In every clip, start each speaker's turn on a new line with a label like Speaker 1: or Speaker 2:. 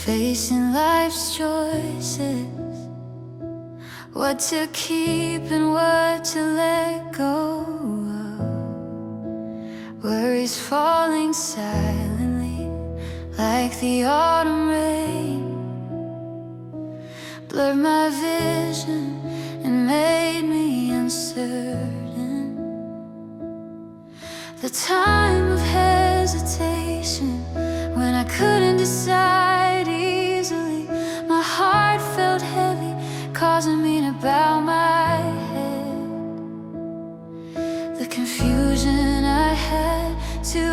Speaker 1: facing life's choices, what to keep and what to let go of. Worries falling silently like the autumn rain blurred my vision and made me uncertain. The time of hesitation when I couldn't decide easily, my heart felt heavy, causing me to bow my head. The confusion I had to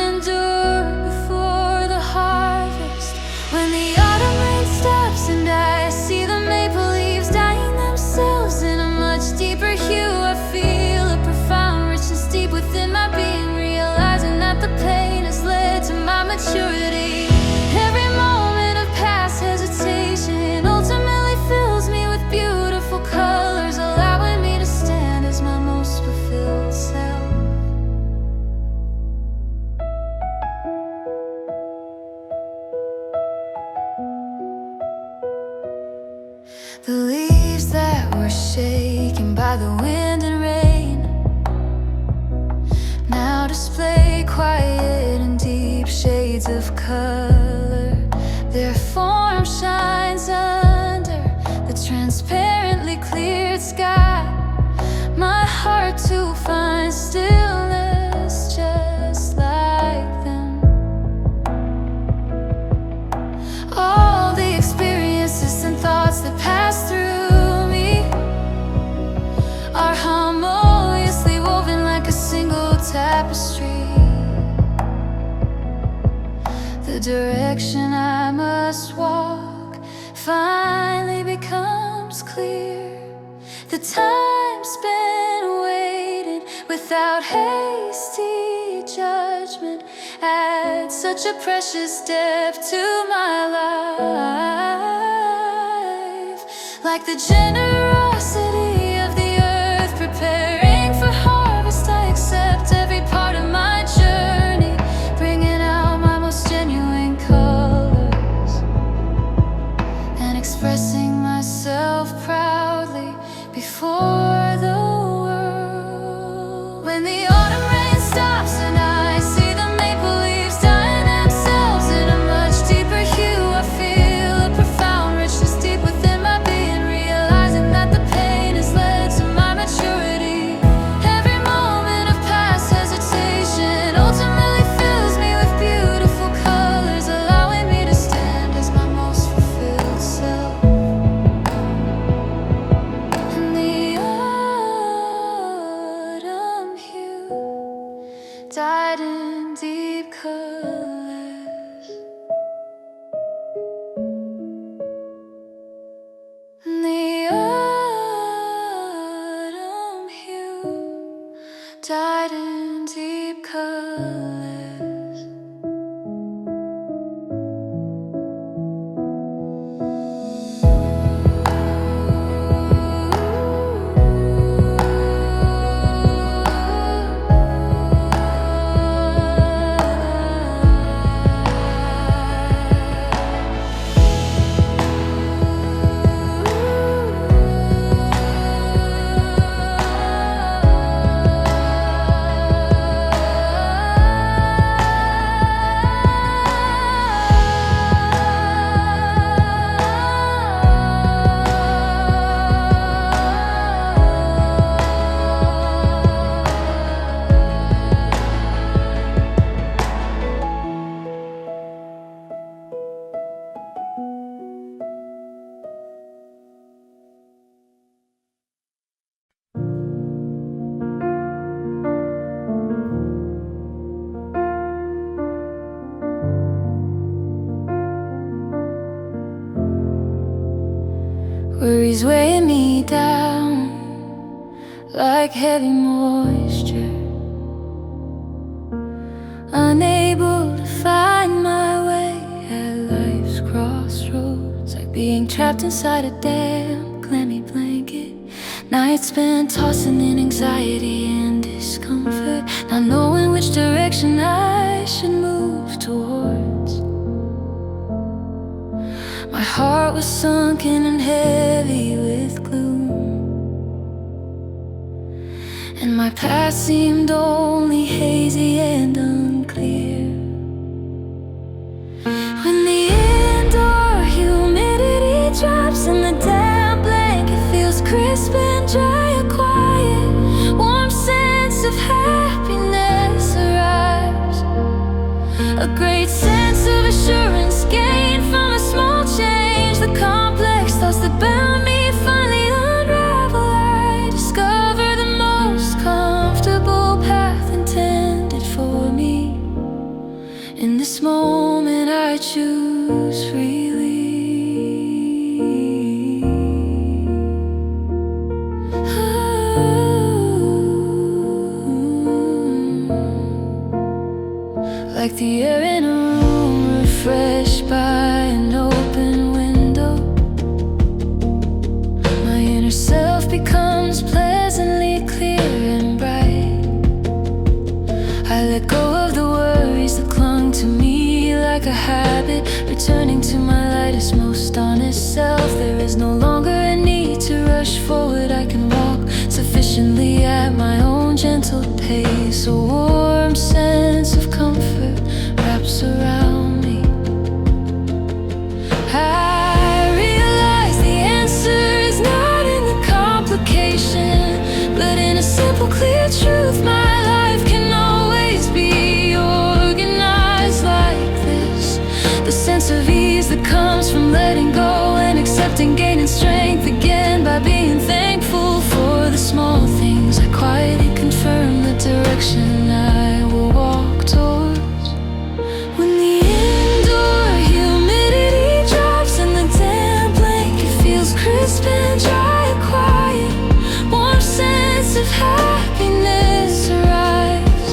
Speaker 1: endure before the harvest, when the autumn rain stops and I see the maple leaves dyeing themselves in a much deeper hue, I feel a profound richness deep within my being, realizing that the pain has led to my maturity. Every moment of past hesitation ultimately fills me with beautiful colors, allowing me to stand as my most fulfilled self. The leaves that were shaken by the wind and rain now display quiet and deep shades of color. Their form shines under the transparently cleared sky. My heart too finds stillness just like them. All the experiences and thoughts that pass through me are harmoniously woven like a single tapestry. The direction I must walk finally becomes clear. The time spent waiting without hasty judgment adds such a precious depth to my life. Like the generosity of the earth preparing for harvest, I accept every part of my journey, bringing out my most genuine colors and expressing myself proudly before the world. When the autumn rain stops and I see the maple leaves dyeing themselves in a much deeper hue, I feel a profound richness deep within my being, realizing that the pain has led to my maturity. Every moment of past hesitation ultimately fills me with beautiful colors, allowing me to stand as my most fulfilled self. And the autumn hue dyed in deep colors. And the autumn hue dyed in deep colors. Worries weighing me down like heavy moisture, unable to find my way at life's crossroads, like being trapped inside a damp, clammy blanket. Nights spent tossing in anxiety and discomfort, not knowing which direction I should move towards. My heart was sunken and heavy with gloom, and my past seemed only hazy and unclear. When the indoor humidity drops and the damp blanket feels crisp and dry, a quiet, warm sense of happiness arrives. A great sense of assurance gained from a small change. The complex thoughts that bound me finally unravel. I discover the most comfortable path intended for me. In this moment I choose freely. Like the air in a room refreshed by an open window, my inner self becomes pleasantly clear and bright. I let go of the worries that clung to me like a habit, returning to my lightest, most honest self. There is no longer a need to rush forward. I can walk sufficiently at my own gentle pace. A warm sense of comfort wraps around me. I realize the answer is not in the complication, but in a simple, clear truth. My life can always be organized like this. The sense of ease that comes from letting go and accepting, gaining strength again by being thankful for the small things. I quietly confirm the direction I will walk towards. When the indoor humidity drops and the damp blanket feels crisp and dry, a quiet, warm sense of happiness arrives.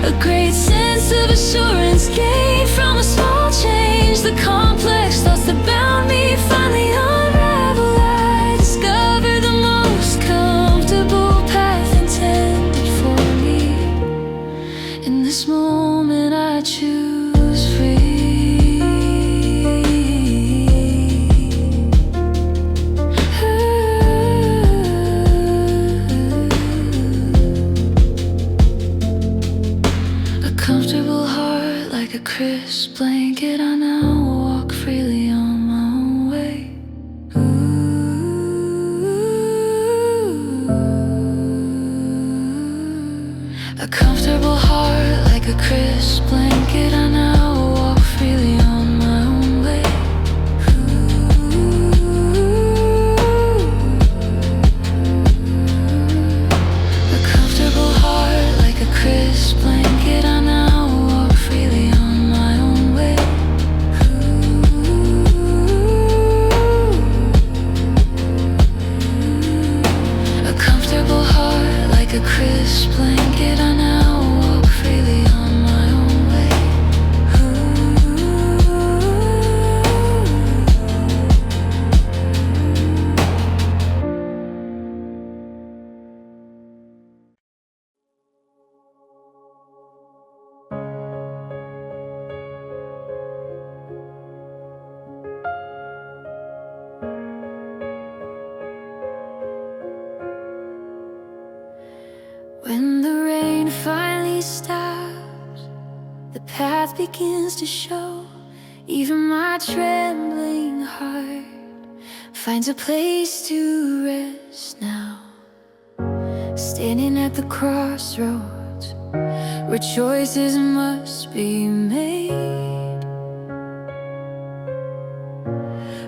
Speaker 1: A great sense of assurance gained from a small change. The complex thoughts that bound me finally unravel. I discover the most comfortable path intended for me. In this moment I choose free. A comfortable heart like a crisp blanket. I now walk freely on my own way. A comfortable heart like a crisp blanket. I now walk freely on my own way. A comfortable heart like a crisp blanket. I now walk freely on my own way. A comfortable heart like a crisp blanket. I now walk freely on my own way. When the rain finally stops, the path begins to show. Even my trembling heart finds a place to rest now. Standing at the crossroads where choices must be made,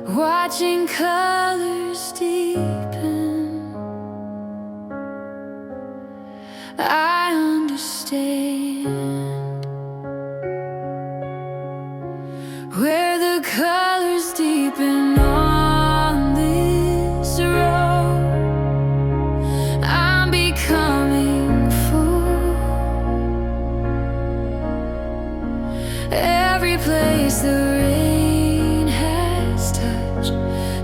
Speaker 1: watching colors deepen, I understand where the colors deepen on this road. I'm becoming full. Every place the rain has touched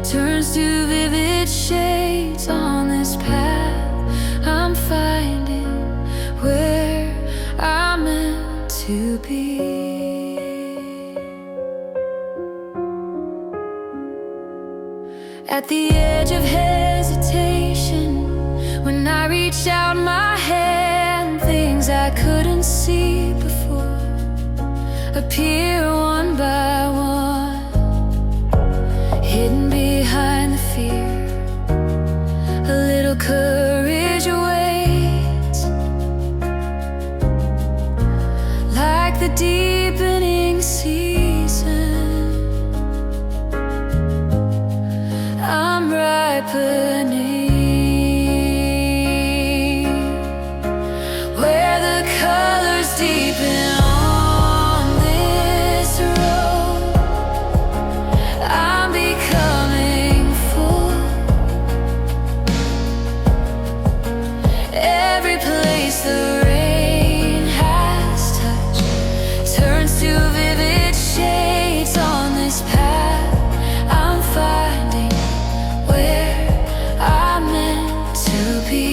Speaker 1: turns to vivid shades on this path. I'm finding where I'm meant to be. At the edge of hesitation, when I reached out my hand, things I couldn't see before appear one by one, hidden behind the fear. A little courage awaits, like the deepening season. I'm ripening, where the colors deepen on this road. I'm becoming full. Every place the rain has touched turns to vivid shades on this path. I'm finding where I'm meant to be.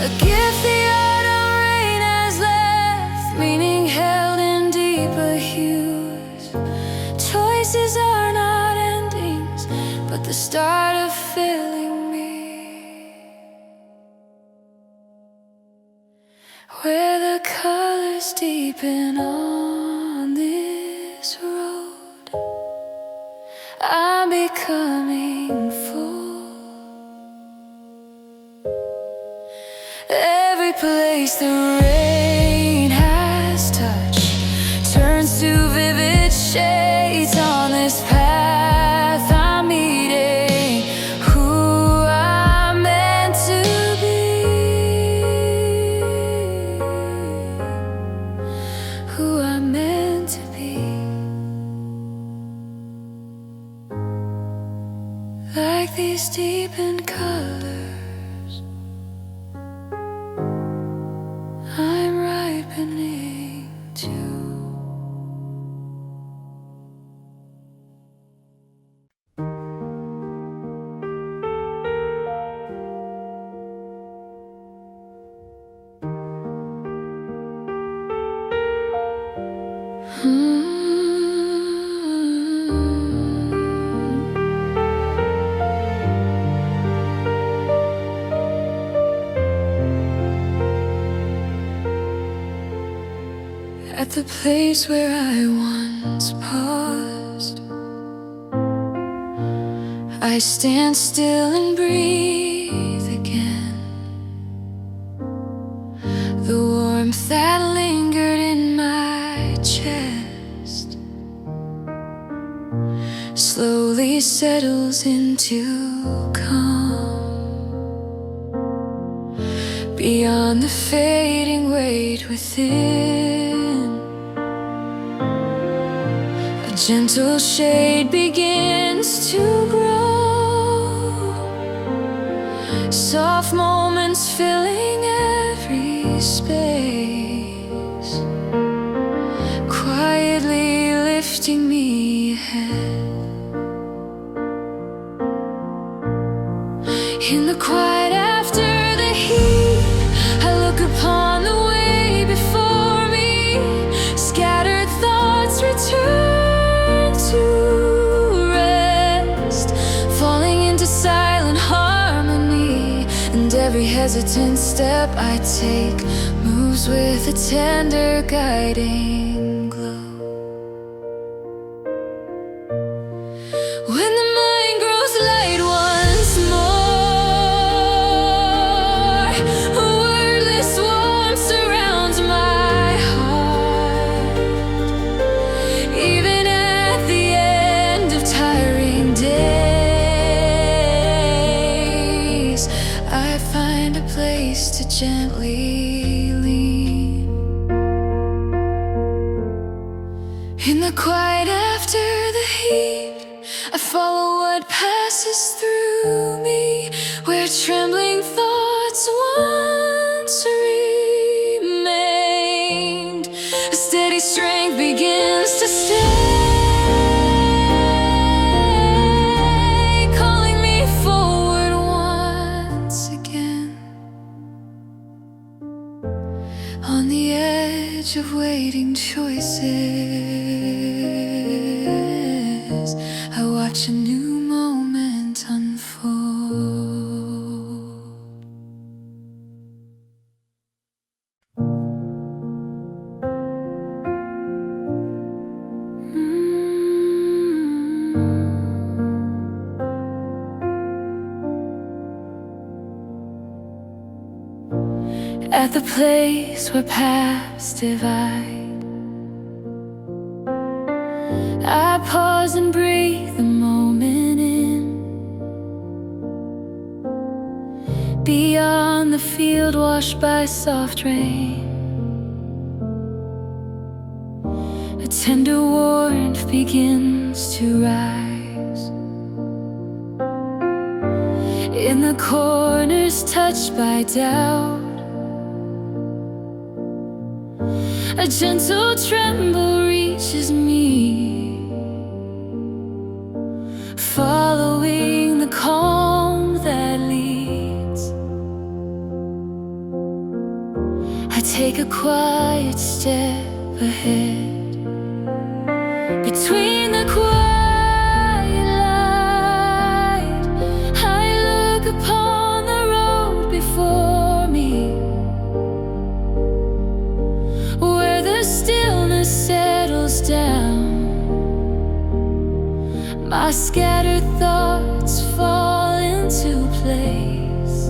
Speaker 1: A gift the autumn rain has left, meaning held in deeper hues. Choices are not endings, but the start of filling me. Where the colors deepen on this road, I'm becoming full. Every place the rain has touched turns to vivid shades on this path. I'm meeting who I'm meant to be, who I'm meant to be. Like these deepened colors, I'm ripening too. At the place where I once paused, I stand still and breathe again. The warmth that lingered in my chest slowly settles into calm. Beyond the fading weight within, a gentle shade begins to grow. Soft moments filling every space, quietly lifting me ahead. In the quiet after the heat, I look upon the way before me. Scattered thoughts return to rest, falling into silent harmony. And every hesitant step I take moves with a tender guiding glow. When the mind grows light once more, a wordless warmth surrounds my heart. Even at the end of tiring days, I find a place to gently lean. In the quiet after the heat, I follow what passes through me, where trembling thoughts once remained. A steady strength begins to stand. bunch of waiting choices. I watch a new moment unfold. At the place where paths divide, I pause and breathe the moment in. Beyond the field washed by soft rain, a tender warmth begins to rise. In the corners touched by doubt, a gentle tremble reaches me, following the calm that leads. I take a quiet step ahead, between the quiet light. I look upon the road before me, stillness settles down. My scattered thoughts fall into place,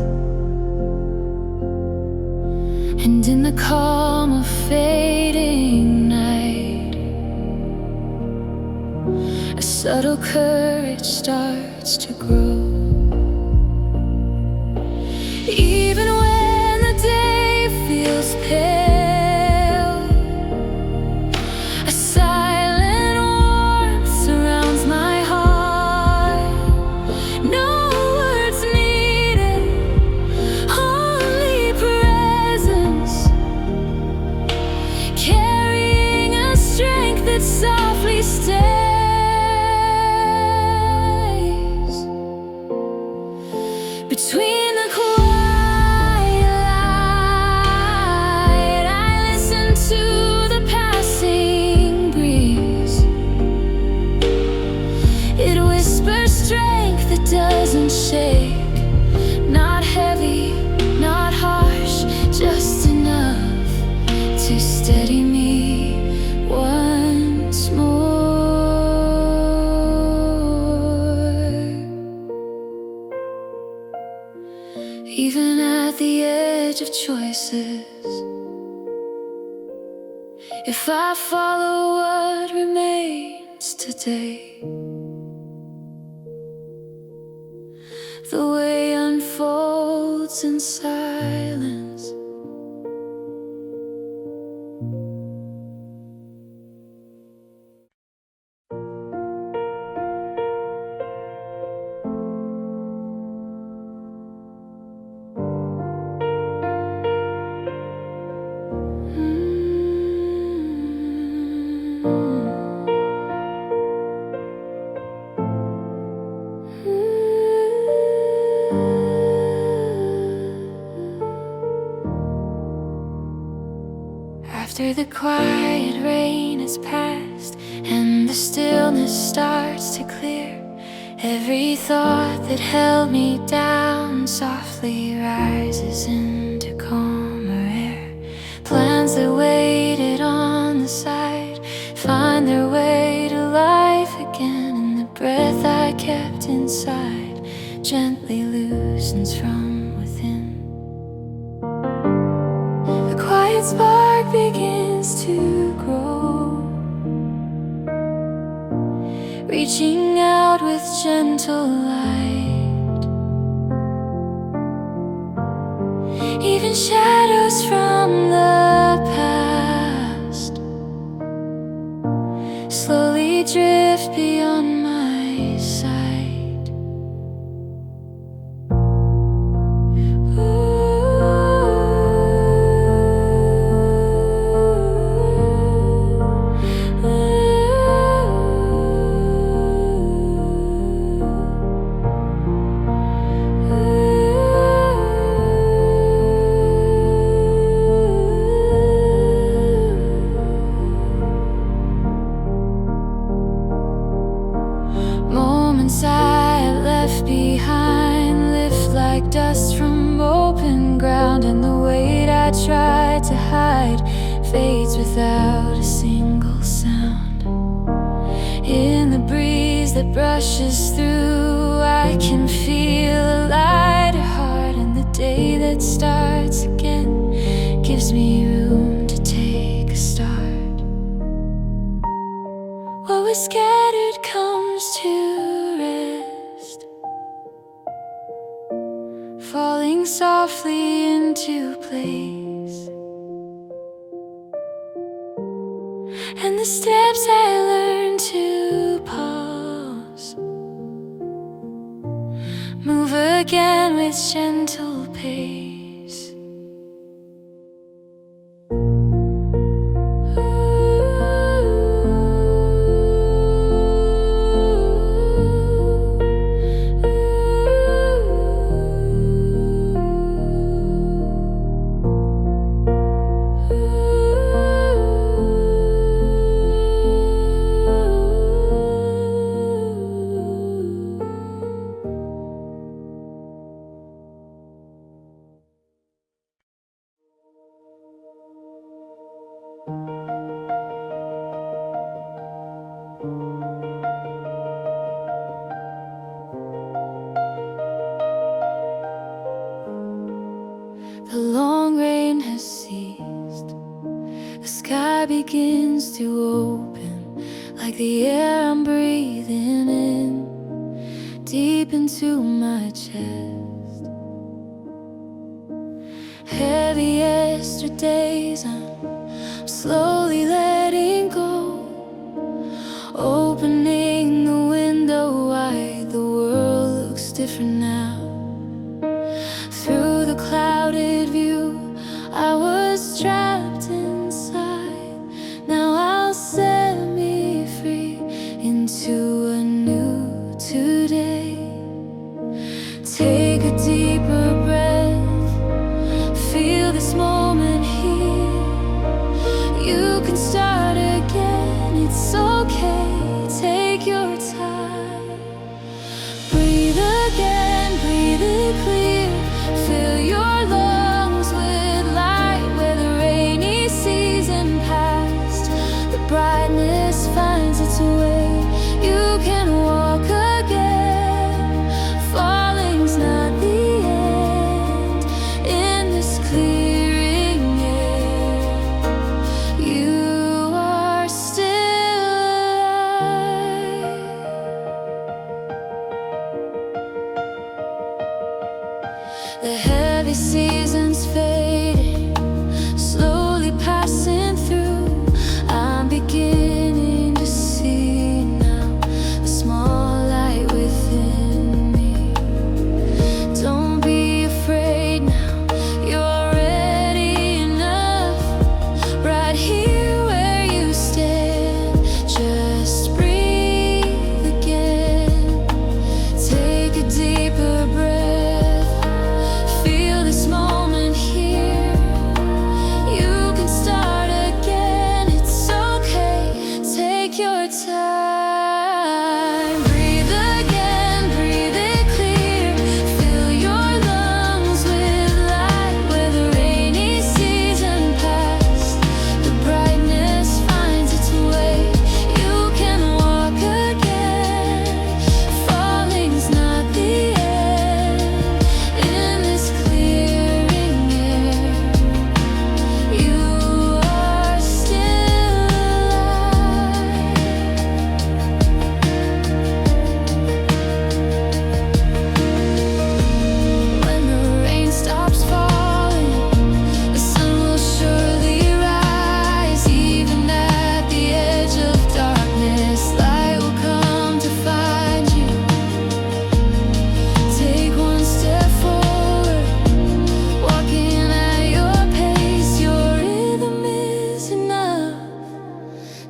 Speaker 1: and in the calm of fading night, a subtle courage starts to grow. Even when the day feels pale, softly stays between the quiet light. I listen to the passing breeze. It whispers strength that doesn't shake, not heavy, not harsh, just enough to steady me once more. Even at the edge of choices, if I follow what remains today, the way unfolds in silence. After the quiet rain has passed and the stillness starts to clear, every thought that held me down softly rises into calmer air. Plans that waited on the side find their way to life again, and the breath I kept inside gently loosens from within. The quiet spark begins to grow, reaching out with gentle light. Even shadows from the past slowly drift beyond my sight. fades without a single sound. In the breeze that brushes through, I can feel a lighter heart, and the day that starts again gives me room to take a start. What was scattered comes to rest, falling softly into place. And the steps I learned to pause move again with gentle pace. The long rain has ceased. The sky begins to open, like the air I'm breathing in, deep into my chest. Heavy yesterdays I'm slowly letting go, opening the window wide. The world looks different now. Through the clouded view, I was trapped inside. Now I'll set me free into a new today. Take a deeper breath, feel this moment here. You can start again, it's okay, take your time. Breathe again, breathe it clear. Fill your lungs with light where the rainy season passed. The brightness finds its way. You can walk again. Falling's not the end. In this clearing air, you are still alive. The heavy seasons fading, slowly passing through. I'm beginning to see now the small light within me. Don't be afraid now, you're ready enough. Right here where you stand, just breathe again. Take a deeper breath, feel this moment here. You can start again, it's okay, take your time. Breathe again, breathe it clear. Fill your lungs with light where the rainy season passed. The brightness finds its way. You can walk again. Falling's not the end. In this clearing air, you are still alive. When the rain stops falling, the sun will surely rise. Even at the edge of darkness, light will come to find you. Take one step forward, walking at your pace. Your rhythm is enough.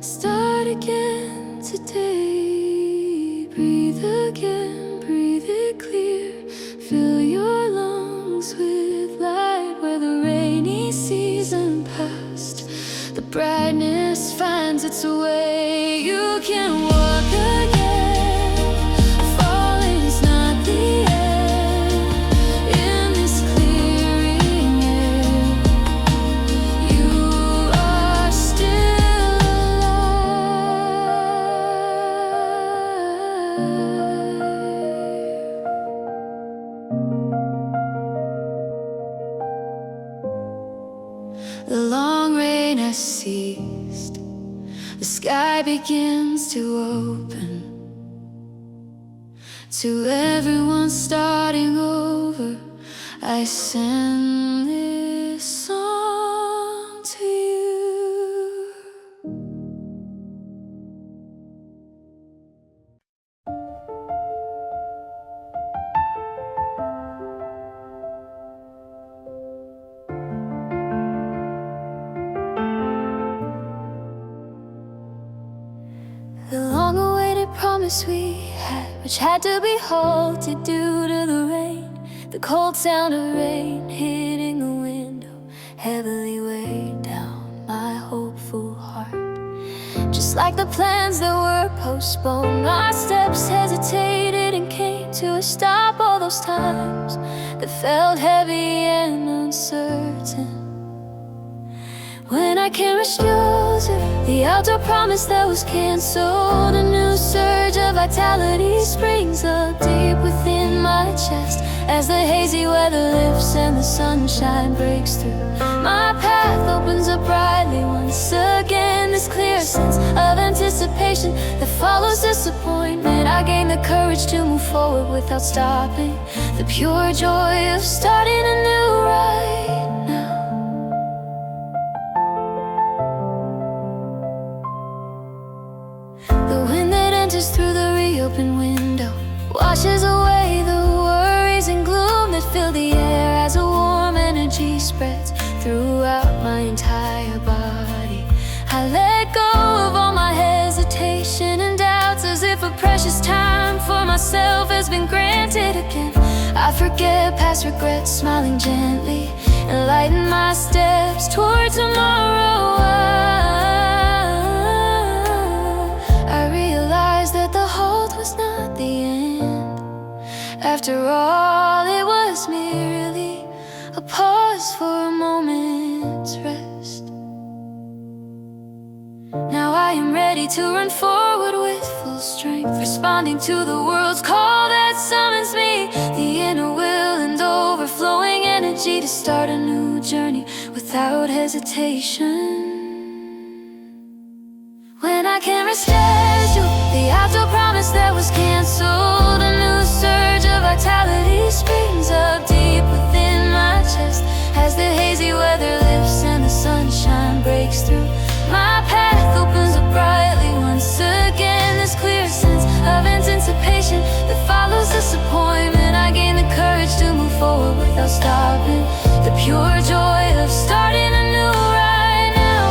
Speaker 1: Start again today. Breathe again, breathe it clear. Fill your lungs with light where the rainy season passed. The brightness finds its way. You can walk again. Falling's not the end. In this clearing air, you are the sky begins to open. To everyone starting over, I send this song to you. The long-awaited promise we had, which had to be halted due to the rain. The cold sound of rain hitting the window heavily weighed down my hopeful heart. Just like the plans that were postponed, our steps hesitated and came to a stop all those times that felt heavy and uncertain. When I can't reduce it, the outdoor promise that was cancelled, a new surge of vitality springs up deep within my chest as the hazy weather lifts and the sunshine breaks through. My path opens up brightly once again, this clear sense of anticipation that follows disappointment. I gain the courage to move forward without stopping, the pure joy of starting anew right now. The wind that enters through the reopened window washes away the worries and gloom that fill the air as a warm energy spreads throughout my entire body. I let go of all my hesitation and doubts as if a precious time for myself has been granted again. I forget past regrets, smiling gently, and lighten my steps toward tomorrow. I realized that the halt was not the end. After all, it was merely a pause for a moment's rest. Now I am ready to run forward with full strength, responding to the world's call that summons me. The inner will and overflowing energy to start a new journey without hesitation. When I can't reschedule the outdoor promise that was cancelled, a new surge of vitality springs up deep within my chest as the hazy weather lifts and the sunshine breaks through. My path opens up brightly once again, this clear sense of anticipation that follows disappointment. I gain the courage to move forward without stopping, the pure joy of starting anew right now.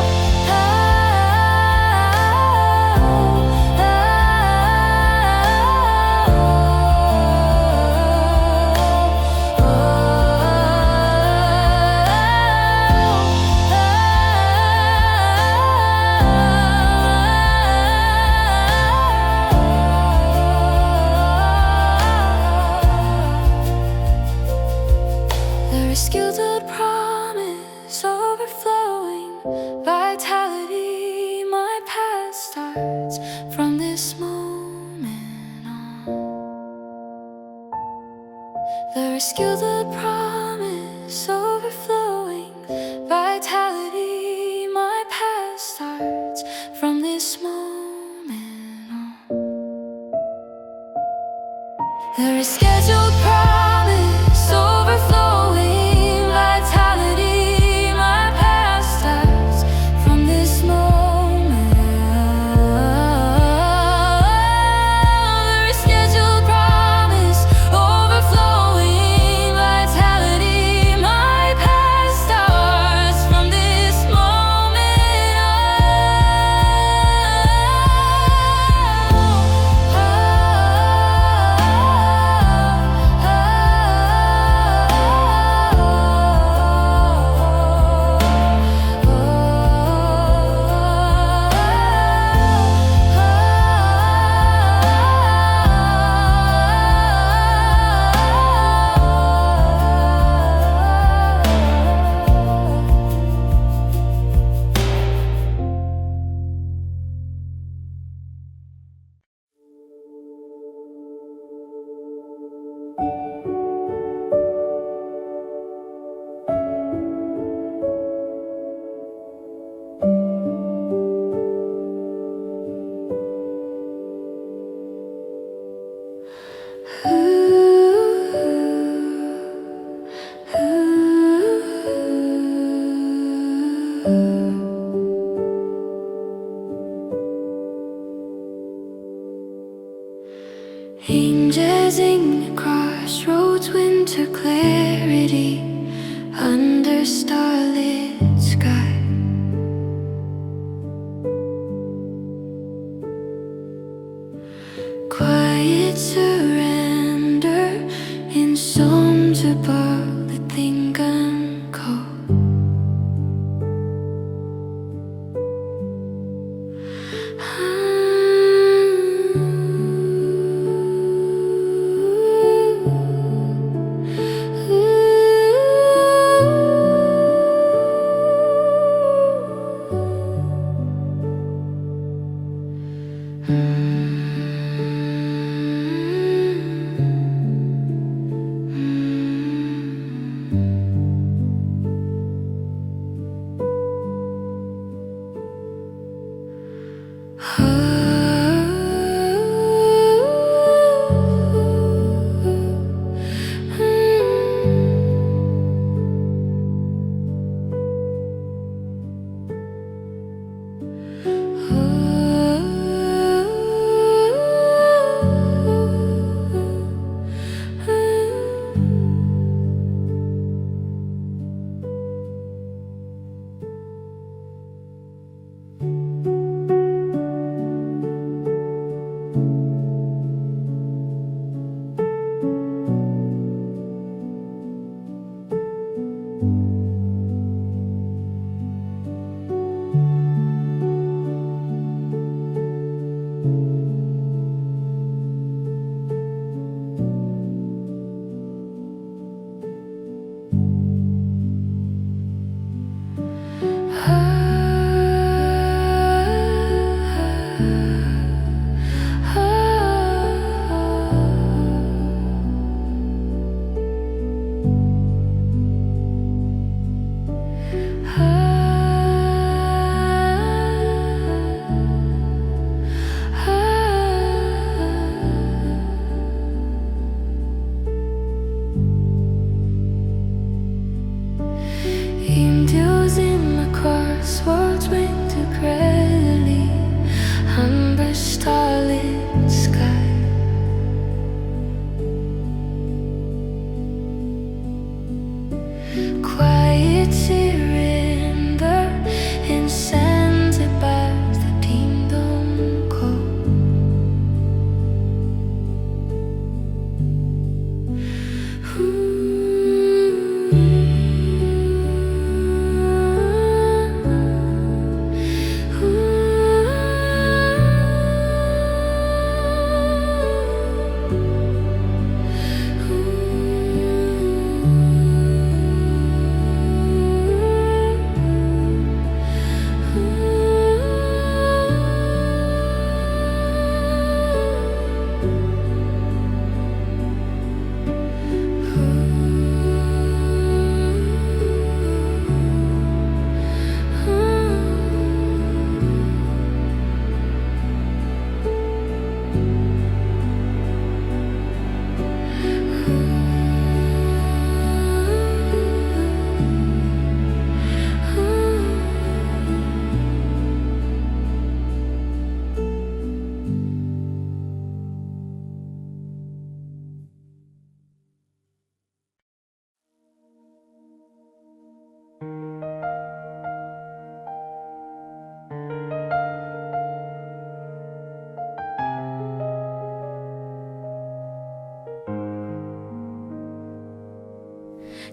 Speaker 1: The rescued promise overflowing vitality. My path starts from this moment on. The rescued promise overflowing vitality. My path starts from this moment on. The rescheduled promise overflowing vitality. My path starts from this moment. The rescheduled promise overflowing vitality. My path starts from this moment. Gazing across roads, winter clarity under starlit sky. Quiet surrender in psalms about the thing unco.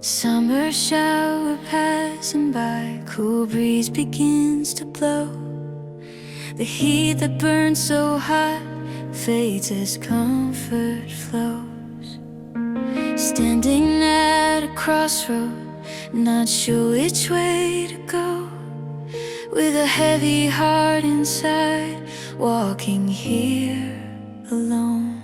Speaker 1: Summer shower passing by, cool breeze begins to blow. The heat that burns so hot fades as comfort flows. Standing at a crossroad, not sure which way to go, with a heavy heart inside, walking here alone.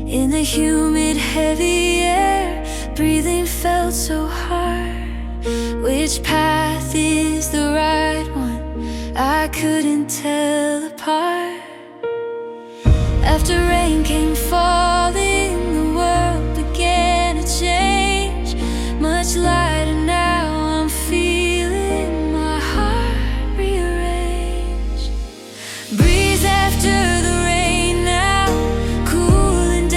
Speaker 1: In the humid, heavy air, breathing felt so hard. Which path is the right one? I couldn't tell apart. After rain came falling, the world began to change. Much lighter now, I'm feeling my heart rearranged. Breeze after the rain now, cooling down.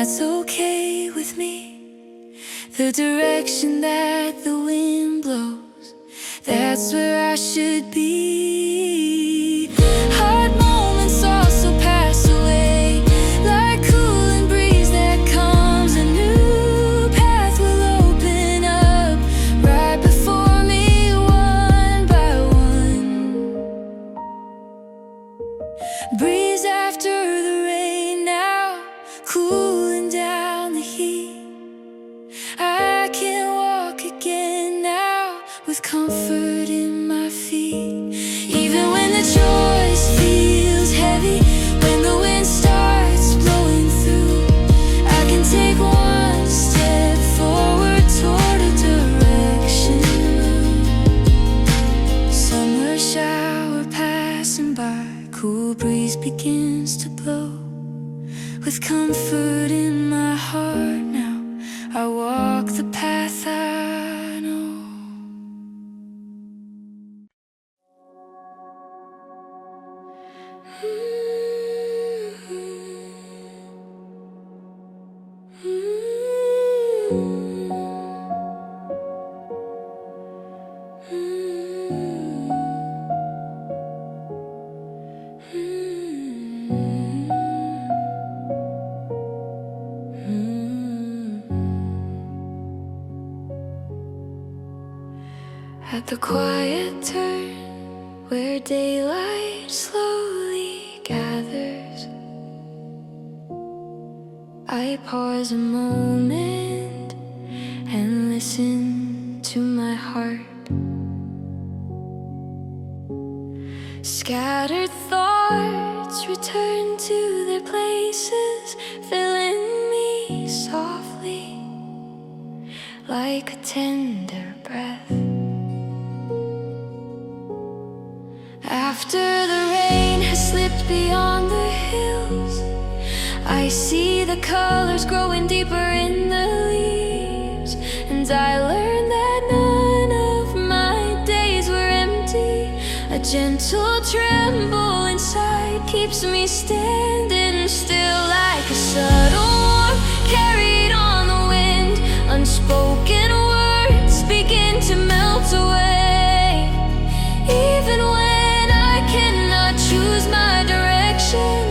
Speaker 1: that's okay with me. The direction that the wind blows, that's where I should be. Hard moments also pass away, like cooling breeze that comes. A new path will open up right before me, one by one. Breeze after the rain now, cooling down the heat. I can walk again now with comfort in my feet. Even when the choice feels heavy, when the wind starts blowing through, I can take one step forward toward a direction. Summer shower passing by, cool breeze begins to blow. With comfort in my heart now, I walk the path I know. At the quiet turn where daylight slowly gathers, I pause a moment and listen to my heart. Scattered thoughts return to their places, filling me softly like a tender breath. After the rain has slipped beyond the hills, I see the colors growing deeper in the leaves. And I learned that none of my days were empty. A gentle tremble inside keeps me standing still, like a subtle warmth carried on the wind. Unspoken words begin to melt away. Even when I cannot choose my direction,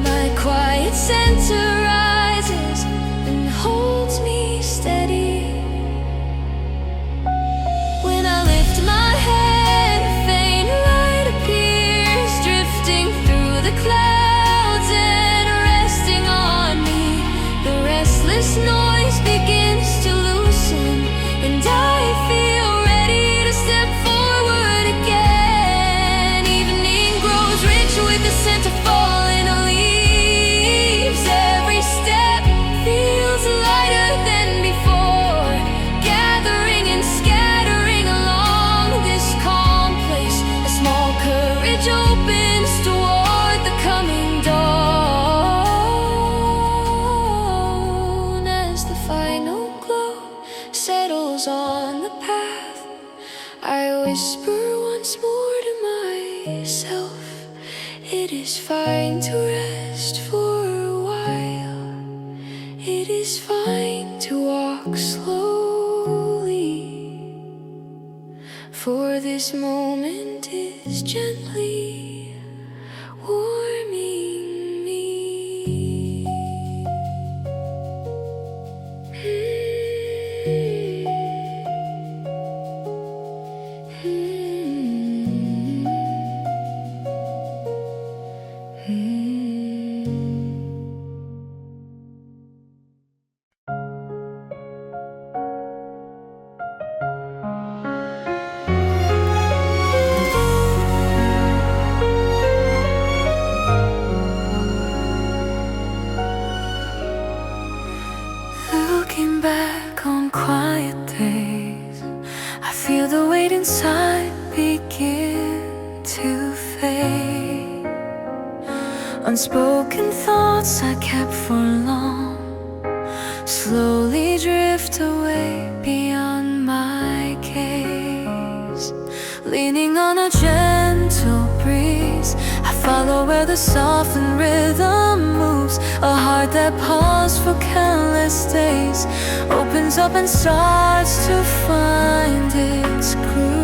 Speaker 1: my quiet center rises and holds me steady. When I lift my head, a faint light appears, drifting through the clouds and resting on me. The restless noise begins to loosen, and I feel ready to step forward again. Evening grows rich with the scent of fallen leaves. Every step feels lighter than before, gathering and scattering along this calm place. A small courage opens toward the coming dawn. As the final glow settles on the path, I whisper once more to myself, it is fine to rest for a while. It is fine to walk slowly, for this moment is gently warming me. Looking back on quiet days, I feel the weight inside begin to fade. Unspoken thoughts I kept for long slowly drift away beyond my gaze. Leaning on a gentle breeze, I follow where the softened rhythm moves. moves, a heart that paused for countless days opens up and starts to find its groove.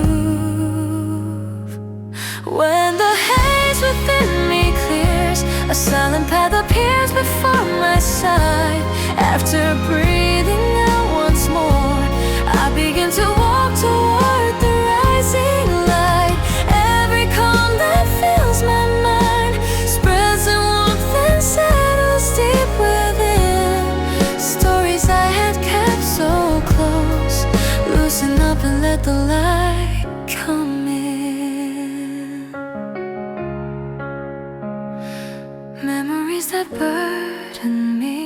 Speaker 1: When the haze within me clears, a silent path appears before my sight. After breathing out once more, I begin to walk toward the rising light. Every calm that fills my mind spreads in warmth and settles deep within. Stories I had kept so close, loosen up and let the light come in. Memories that burden me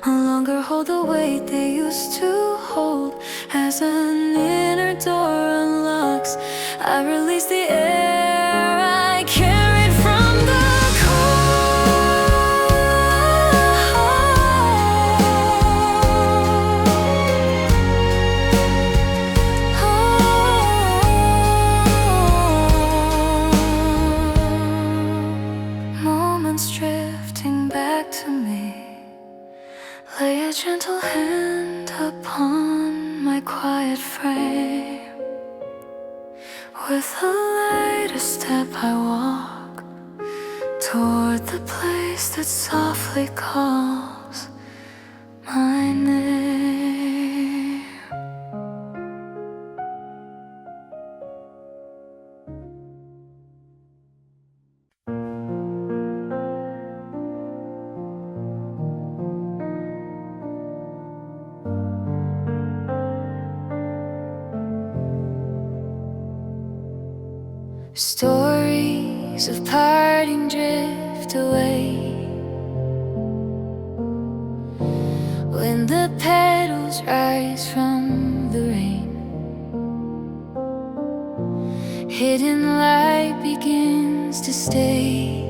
Speaker 1: no longer hold the weight they used to hold. As an inner door unlocks, I release the air I carried from the cold. Moments drifting back to me, lay a gentle hand upon my quiet frame. With a lighter step I walk toward the place that softly calls my name. Stories of parting drift away when the petals rise from the rain. Hidden light begins to stay,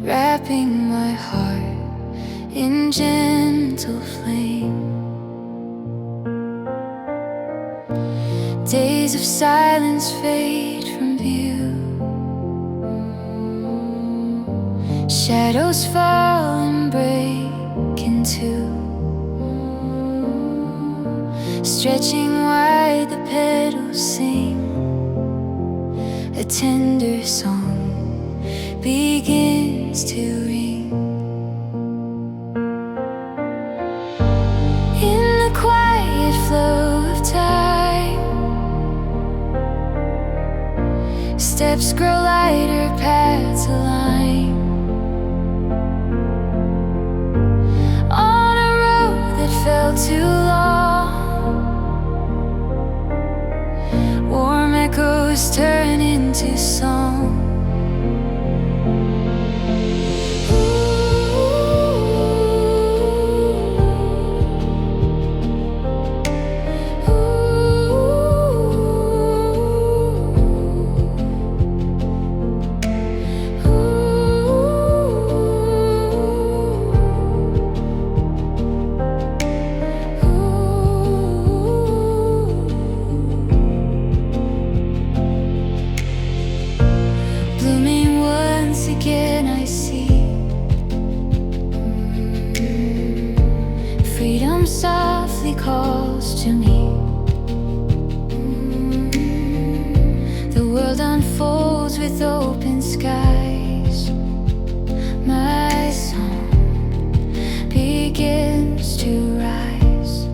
Speaker 1: wrapping my heart in gentle flame. Days of silence fade from view, shadows fall and break in two. Stretching wide, the petals sing a tender song begins to ring. In the quiet flow of time, steps grow lighter, paths align on a road that felt too long. Warm echoes turn into song. Softly calls to me. The world unfolds with open skies. My song begins to rise.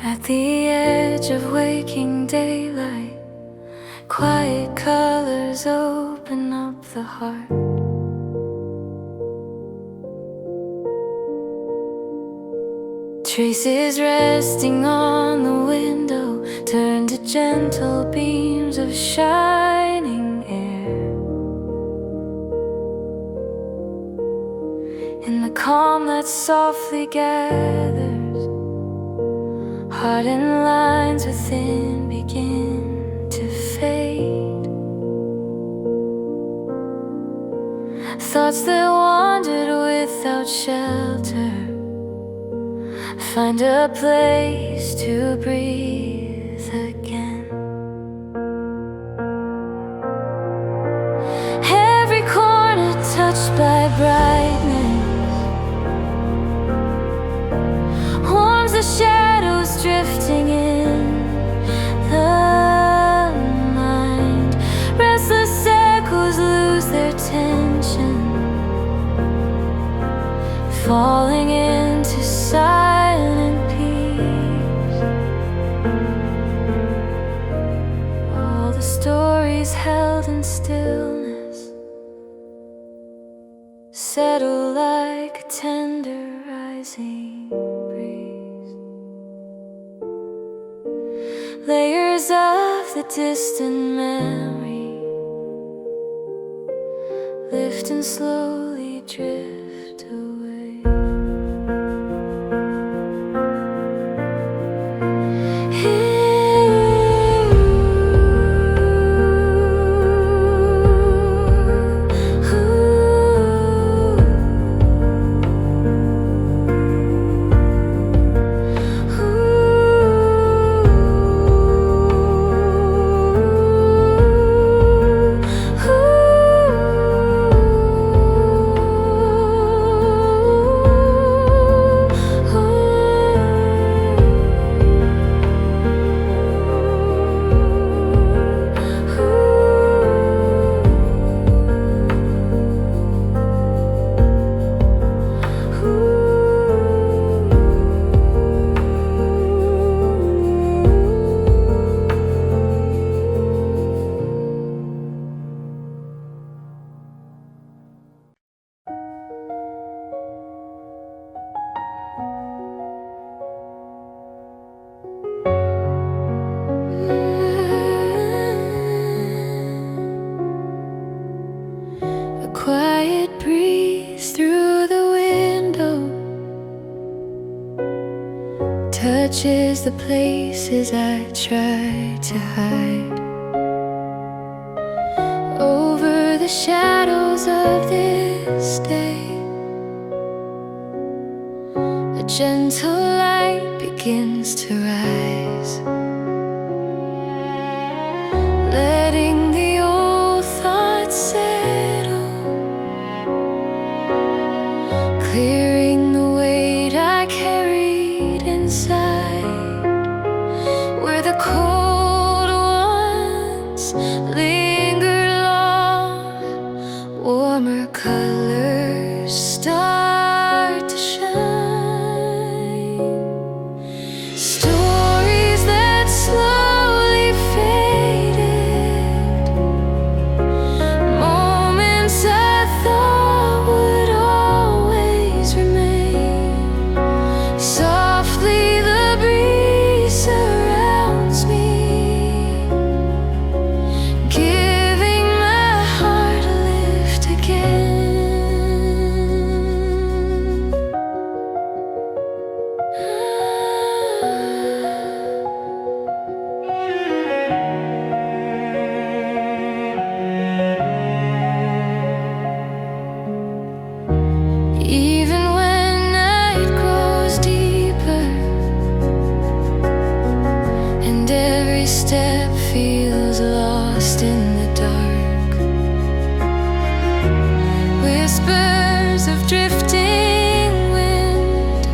Speaker 1: At the edge of waking daylight, quiet colors open up the heart. Traces resting on the window turn to gentle beams of shining air. In the calm that softly gathers, hardened lines within begin to fade. thoughts that wandered without shelter find a place to breathe again. Every corner touched by brightness warms the shadows drifting in the mind. Restless echoes lose their tension, falling into silent peace. All the stories held in stillness settle like a tender rising breeze. Layers of the distant memory lift and slowly drift away. Quiet breeze through the window touches the places I try to hide. Over the shadows of this day, a gentle light begins to rise, letting the old thoughts settle, clearing the weight I carried inside. Where the cold ones linger long, warmer colors start to shine. Stories that slowly faded, moments I thought would always remain. Softly the breeze surrounds me, giving my heart a lift again. Even when night grows deeper and every step feels lost in the dark, whispers of drifting wind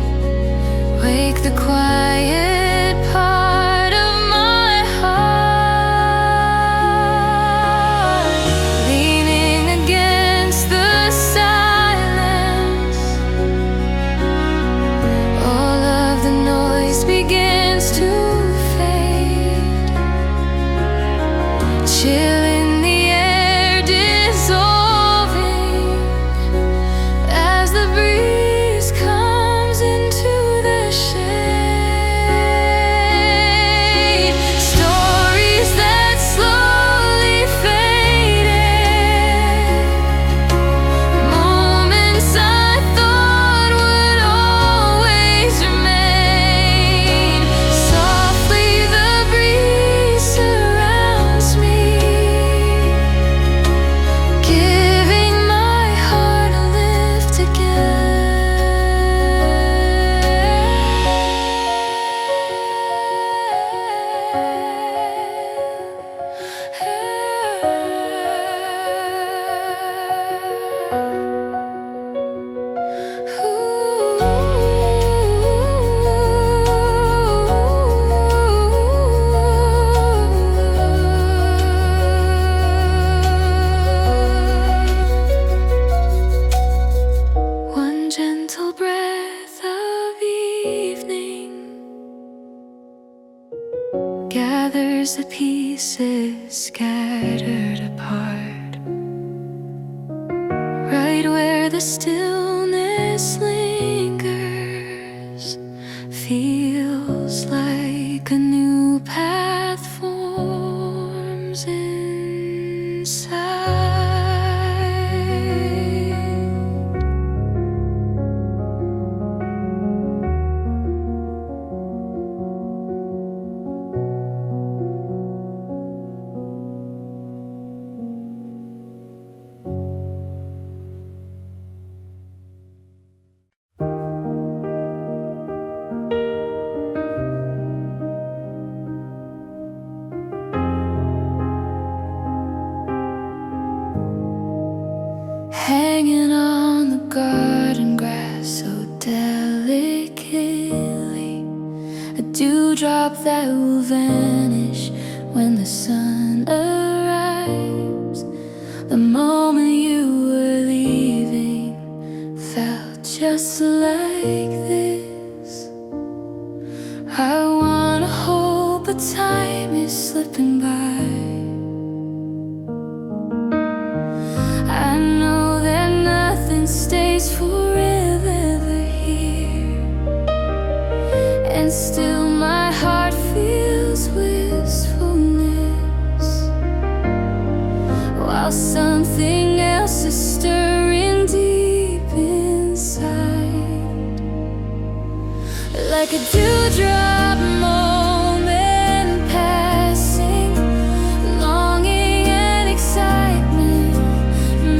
Speaker 1: wake the quiet part of my heart. Leaning against the silence, all of the noise begins to fade, chill in the air dissolving as the breeze comes into the shade. Stories that slowly faded, moments I thought would always remain. Softly the breeze surrounds me, pieces scattered apart, right where the stillness lingers. Feels like a new path forms inside. Hanging on the garden grass so delicately, a dewdrop that will vanish when the sun arrives. The moment you were leaving felt just like this. I wanna hold, but time is slipping by. I know that nothing stays forever here, and still my heart feels wistfulness, while something else is stirring deep inside. Like a dewdrop moment passing, longing and excitement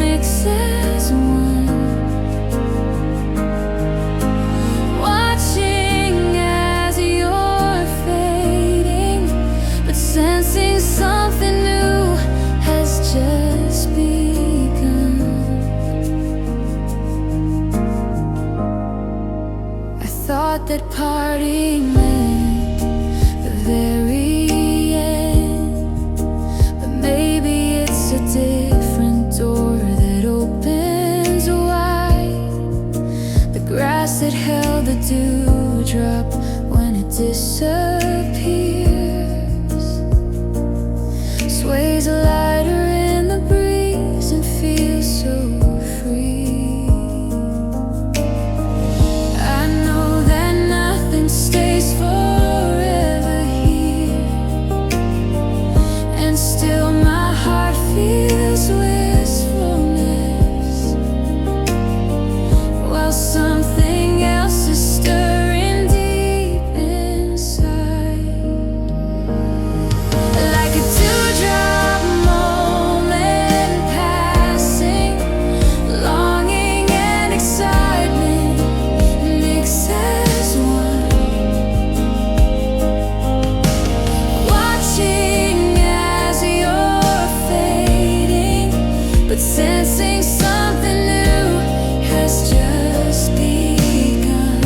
Speaker 1: mix as one. Watching as you're fading, but sensing something new has just begun. I thought that parting meant the very end, but maybe it's a different door that opens wide. The grass that held the dewdrop when it disappears sways lighter in the breeze and feels so free. I know that nothing stays forever here, and still my heart feels wistfulness, while something else is stirring deep inside. Like a dewdrop moment passing, longing and excitement mix as one. Watching as you're fading, but sensing something new has just begun.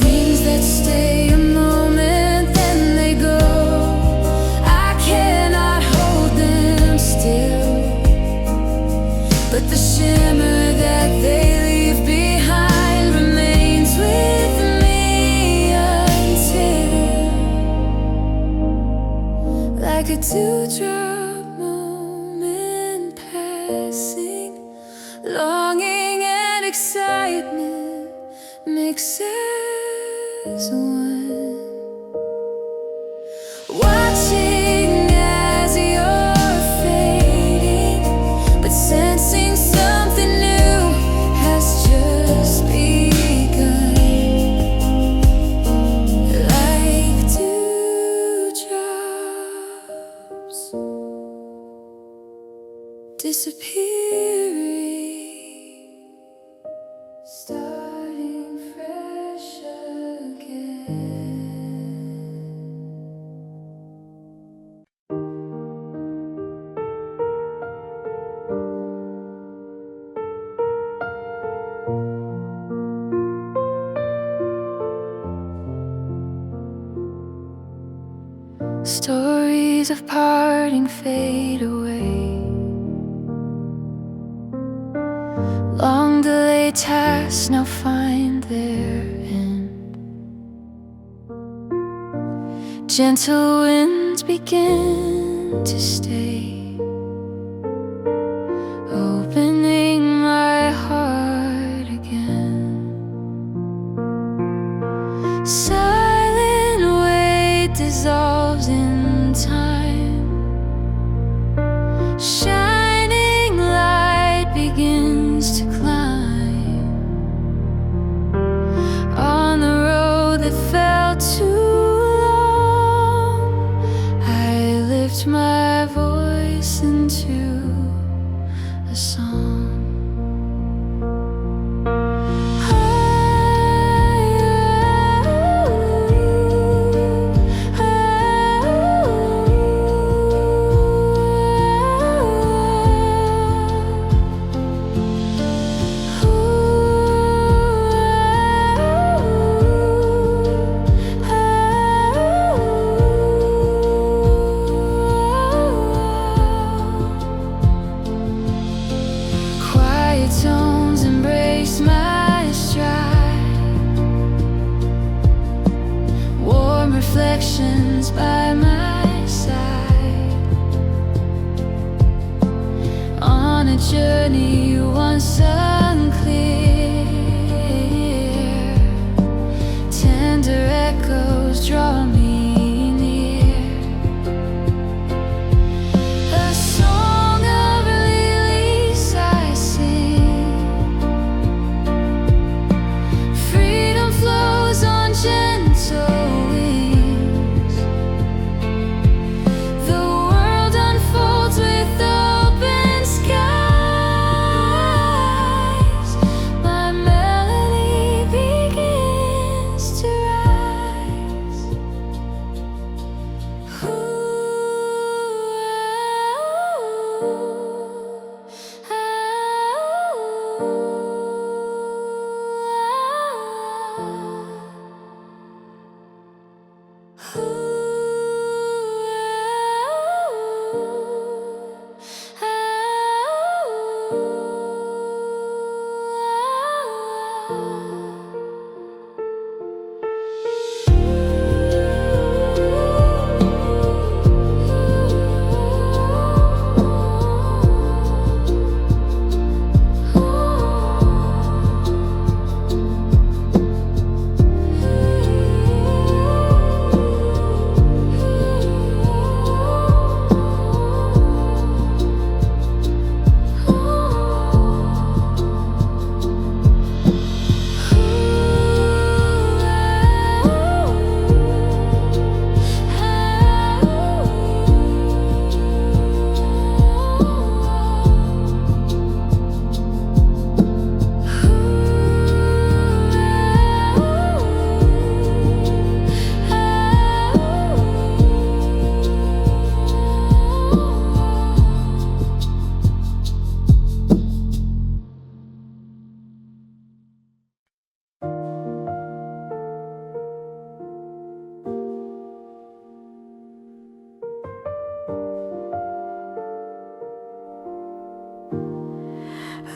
Speaker 1: Things that stay a moment, then they go. I cannot hold them still, but the shimmer that they leave behind remains with me until, like a dewdrop moment passing, longing and excitement mix as one. Watching as you're fading, but sensing something new has just begun. Like dewdrops disappearing, starting fresh again. Stories of parting fade away. Long delayed tasks now find their end. Gentle winds begin to stay, opening my heart again. Silent weight dissolves in time. Shining light begins to climb on the road that felt too. My voice into a song. Tones embrace my stride, warm reflections by my side, on a journey once unclear. Tender echoes draw me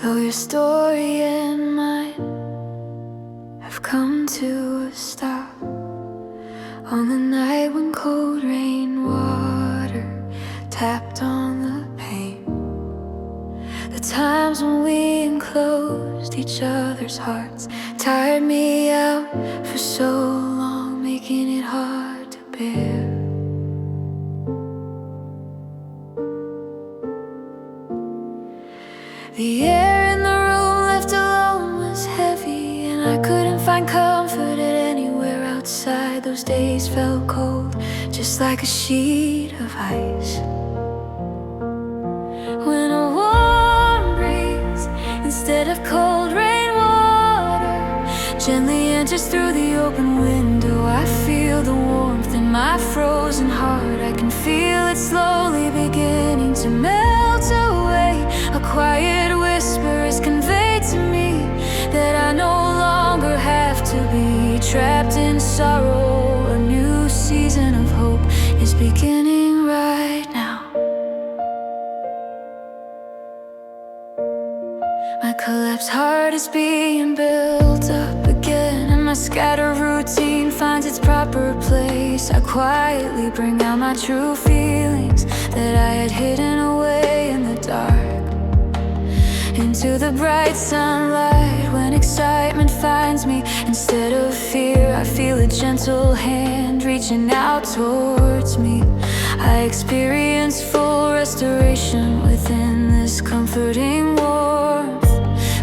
Speaker 1: Though your story and mine have come to a stop on the night when cold rainwater tapped on the pane, the times when we enclosed each other's hearts tired me out for so long, making it hard to bear. The air in the room left alone was heavy, and I couldn't find comfort at anywhere outside. Those days felt cold, just like a sheet of ice. When a warm breeze, instead of cold rainwater, gently enters through the open window, I feel the warmth in my frozen heart. I can feel it slowly beginning to melt away. A quiet whisper is conveyed to me that I no longer have to be trapped in sorrow. A new season of hope is beginning right now. My collapsed heart is being built up again, and my scattered routine finds its proper place, I quietly bring out my true feelings that I had hidden away in the dark. Into the bright sunlight, when excitement finds me, instead of fear, I feel a gentle hand reaching out towards me. I experience full restoration within this comforting warmth.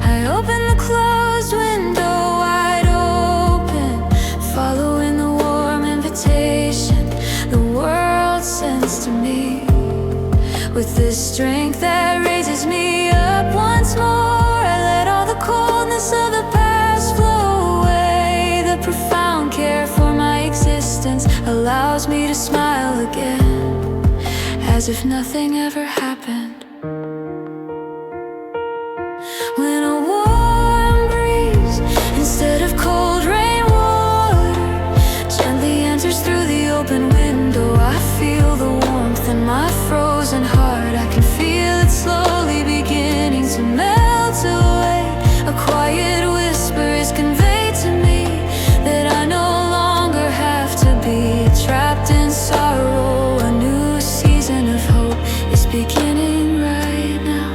Speaker 1: I open the closed window wide open, following the warm invitation the world sends to me. With this strength that raises me up once more, I let all the coldness of the past flow away. The profound care for my existence allows me to smile again, as if nothing ever happened. When a warm breeze, instead of cold rain water, gently enters through the open window, I feel the warmth in my frozen heart. I can feel it slowly beginning to melt away. A quiet whisper is conveyed to me that I no longer have to be trapped in sorrow. A new season of hope is beginning right now.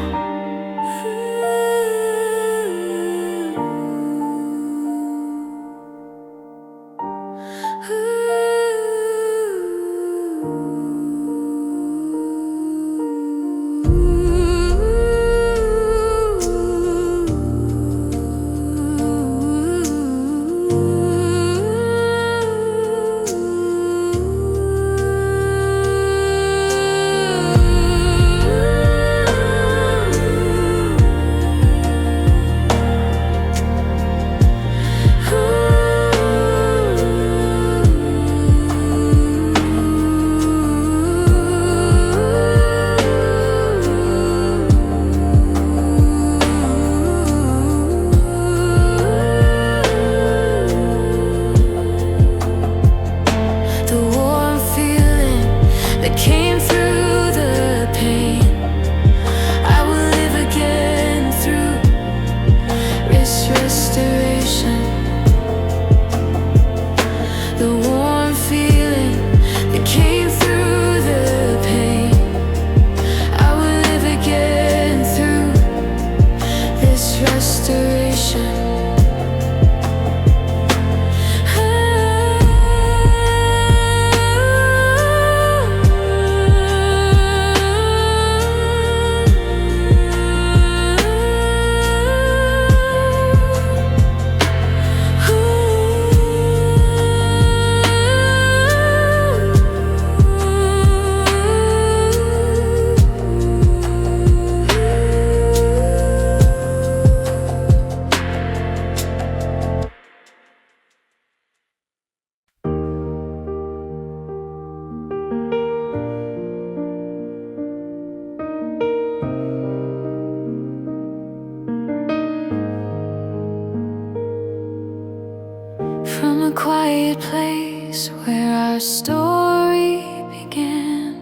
Speaker 1: From a quiet place where our story began,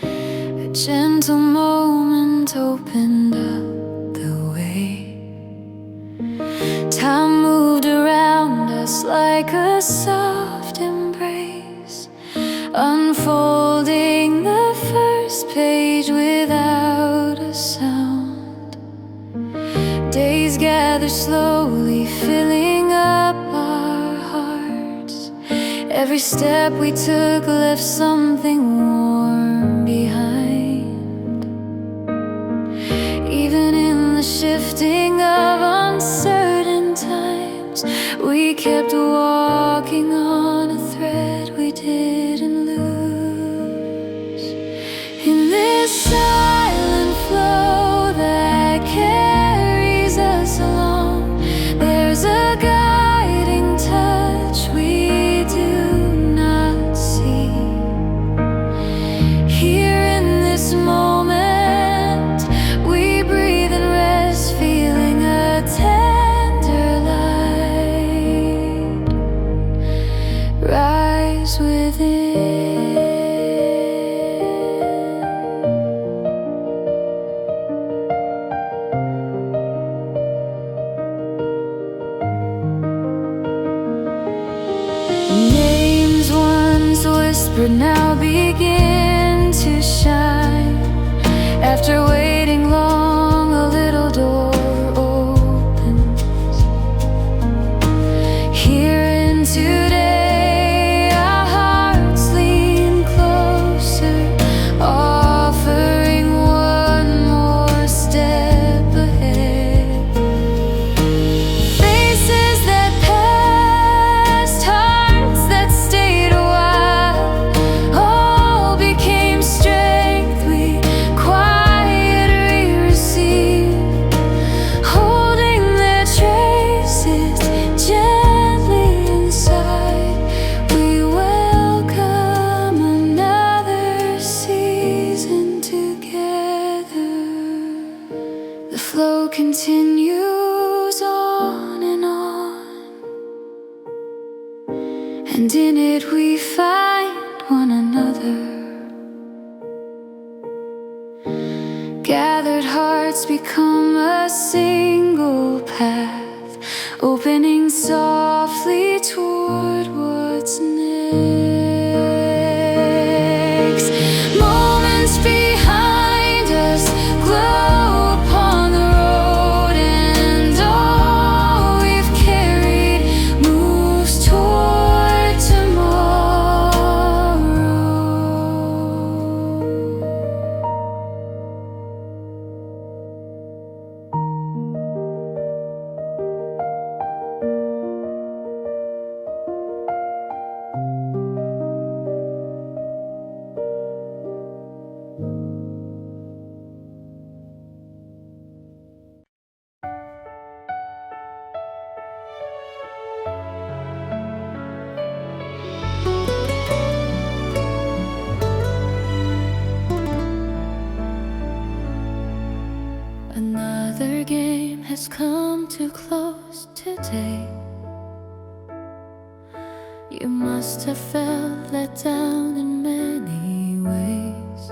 Speaker 1: a gentle moment opened up the way. Time moved around us like a soft embrace, unfolding the first page without a sound. Days gather slowly, filling up our hearts. Every step we took left something warm behind. Even in the shifting of uncertain times, we kept walking on a thread we didn't lose. In this silent flow that carries us along, there's a guiding touch we do not see. Here in this moment, we breathe and rest, feeling a tender light. whispered now begin to shine. After waiting long, a little door opens. Here in today, our hearts lean closer, offering one more step ahead. Faces that passed, hearts that stayed a while, all became strength we quietly received, holding their traces gently inside. We welcome another season together. The flow continues on, and in it we find one another. Gathered hearts become a single path, opening softly toward what's next. Moments behind us glow upon the road, and all we've carried moves toward tomorrow. Another game has come to close today. You must have felt let down in many ways.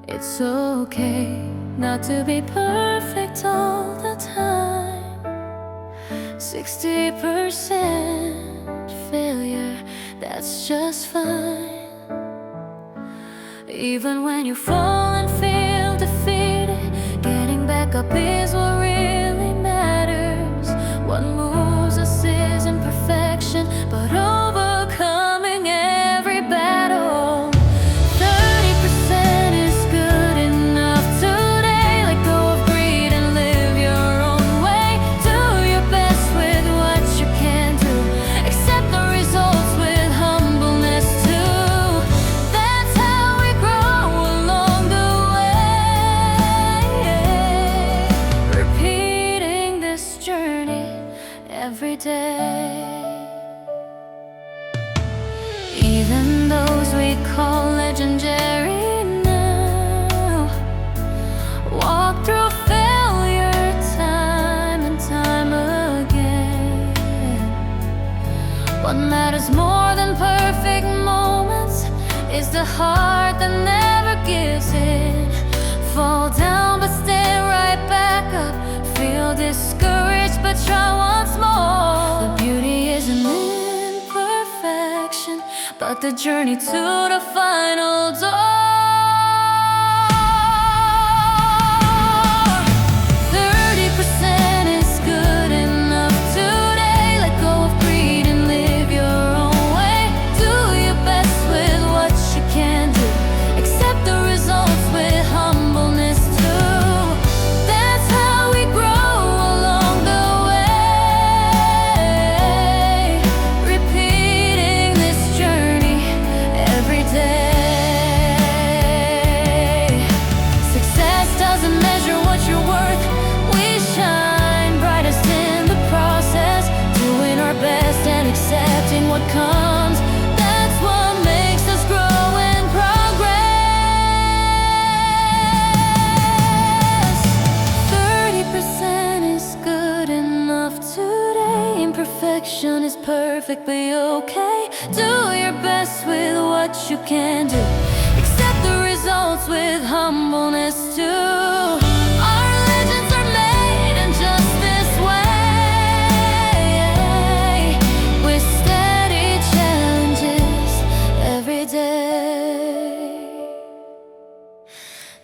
Speaker 1: It's okay not to be perfect all the time. 60% failure, that's just fine. Even when you fall and feel defeated, getting back up is what really matters. What moves us isn't perfection, but overcoming every battle. 30% is good enough today. Let go of greed and live your own way. Do your best with what you can do. Accept the results with humbleness too. That's how we grow along the way. Repeating this journey every day. Even those we call legendary now walk through failure time and time again. What matters more than perfect moments is the heart that never gives in. Fall down but stay right back up. Feel discouraged but try once more. The beauty isn't in perfection, but the journey to the final door. 30% is good enough today. Let go of greed and live your own way. Do your best with what you can do. Accept the results with humbleness too. That's how we grow along the way. Repeating this journey every day. Success doesn't measure what you're worth. We shine brightest in the process, doing our best and accepting what comes. That's what makes us grow and progress. 30% is good enough today. Imperfection is perfectly okay. Do your best with what you can do. Accept the results with humbleness too. Our legends are made in just this way, with steady challenges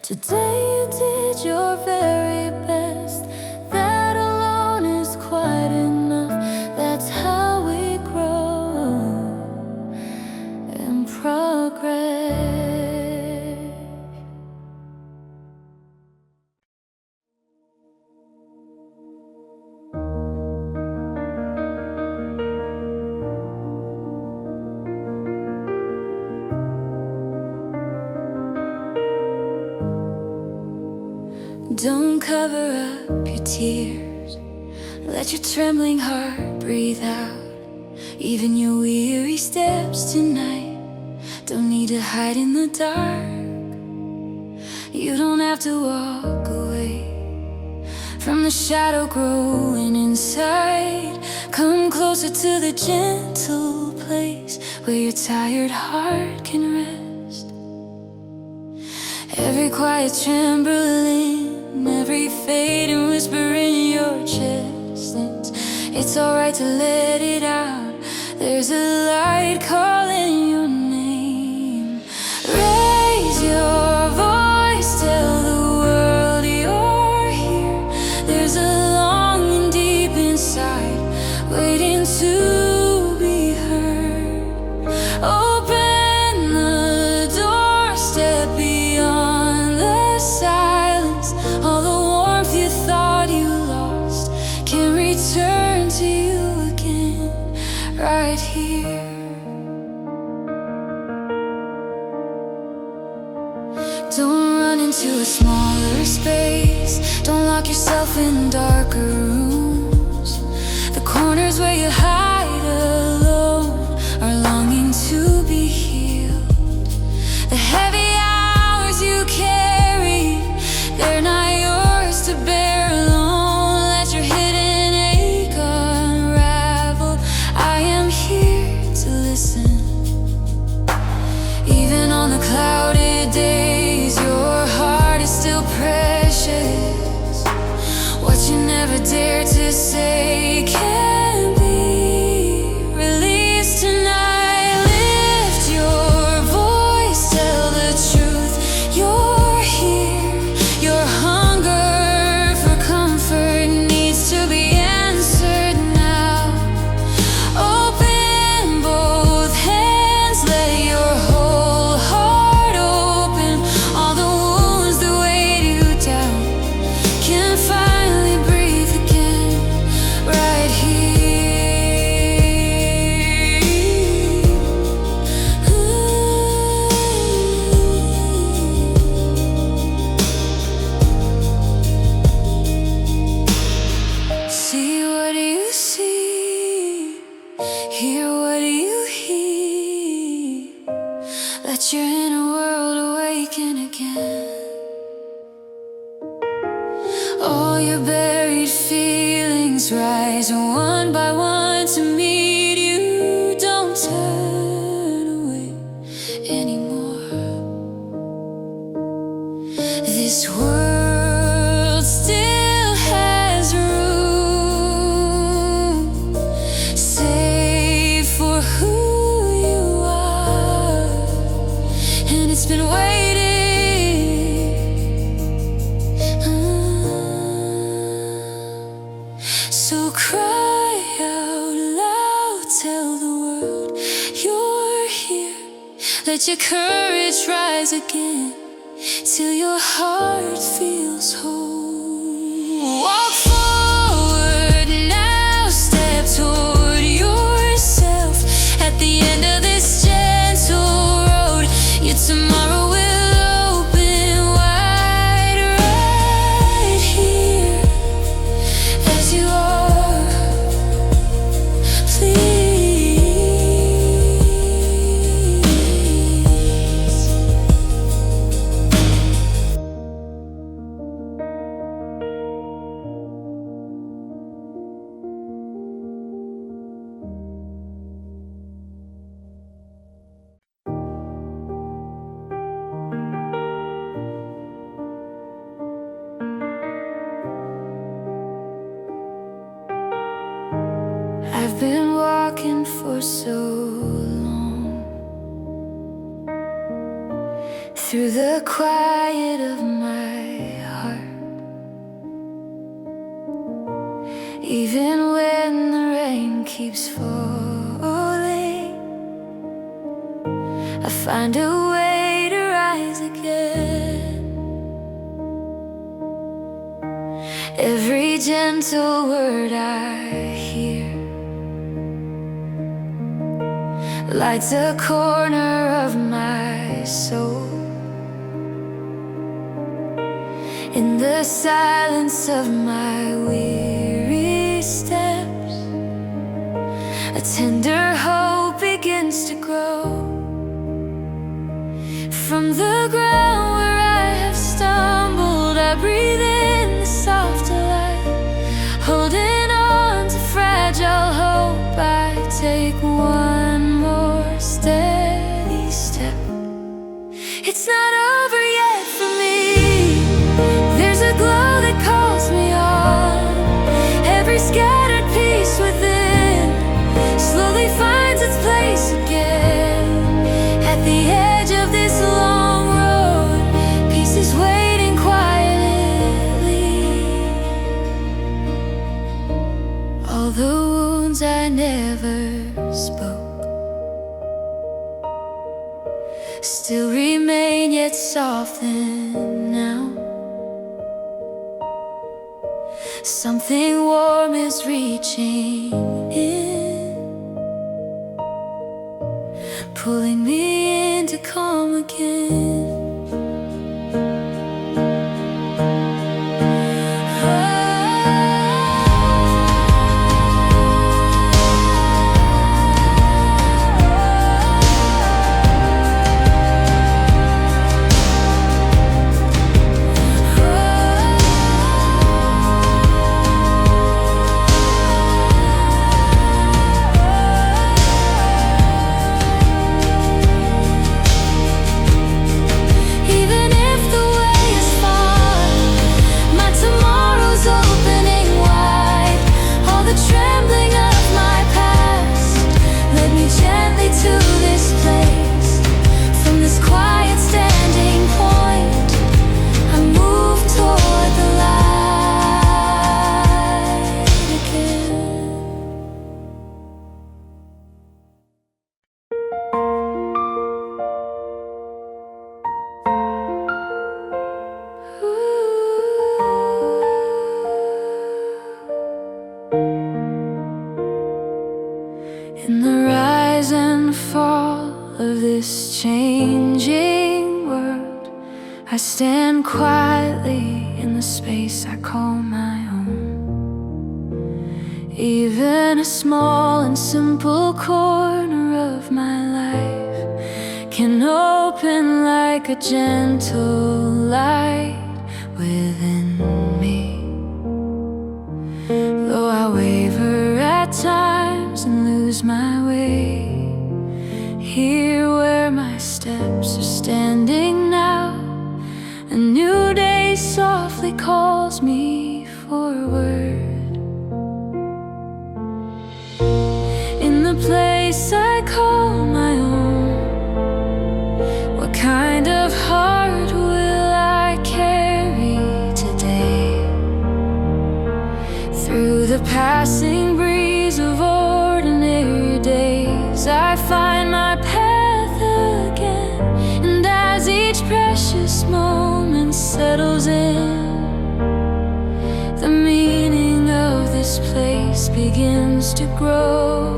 Speaker 1: Today you did your very best. That alone is quite enough. That's how we grow and progress. Don't cover up your tears. Let your trembling heart breathe out. Even your weary steps tonight don't need to hide in the dark. You don't have to walk away from the shadow growing inside. Come closer to the gentle place where your tired heart can rest. Every quiet trembling, every fading whisper in your chest, it's alright to let it out. There's a light calling your name. Raise your voice, tell the world you're here. There's a longing deep inside, waiting to be heard. Open the door, step beyond the silence. All the warmth you thought you lost can return to you again, right here. Don't run into a smaller space. Don't lock yourself in darker rooms. The corners where you hide alone are longing to be healed. The heavy hours you carry, they're not yours to bear alone. Let your hidden ache unravel. I am here to listen. Even on the clouded days, your heart is still precious. What you never dared to say can be released tonight. Lift your voice, tell the truth. You're here. Your hunger for comfort needs to be answered now. Open both hands, let your whole heart open. All the wounds that weighed you down can finally breathe again, right here. See what you see, hear what you hear. Let your inner world awaken again. All your buried feelings rise one by one to meet you. Don't turn away anymore. This world still has room, save for who you are, and it's been waiting. So cry out loud, tell the world you're here. Let your courage rise again till your heart feels whole. Walk forward now, step toward yourself. At the end of this gentle road, your tomorrow will open wide, right here as you are. Please. I've been walking for so long, through the quiet of my heart. Even when the rain keeps falling, I find a way to rise again. Every gentle word I hear lights a corner of my soul. In the silence of my weary steps, a tender hope begins to grow. From the ground where I have stumbled, I breathe in the soft light, holding on to fragile hope. I take one more steady step. It's not over yet for me. There's a glow that calls me on. Every scattered piece within slowly finds its place again. At the edge of this long road, peace is waiting quietly. All the wounds I never spoke still remain, yet soften now. Something warm is reaching in, pulling me in to come again. In the rise and fall of this changing world, I stand quietly in the space I call my own. Even a small and simple corner of my life can open like a gentle light within me. Though I waver at times and lose my way, here where my steps are standing now, a new day softly calls me forward. In the place I call my own, what kind of heart will I carry today? Through the passing breeze of ordinary days, I find my path again. And as each precious moment settles in, the meaning of this place begins to grow.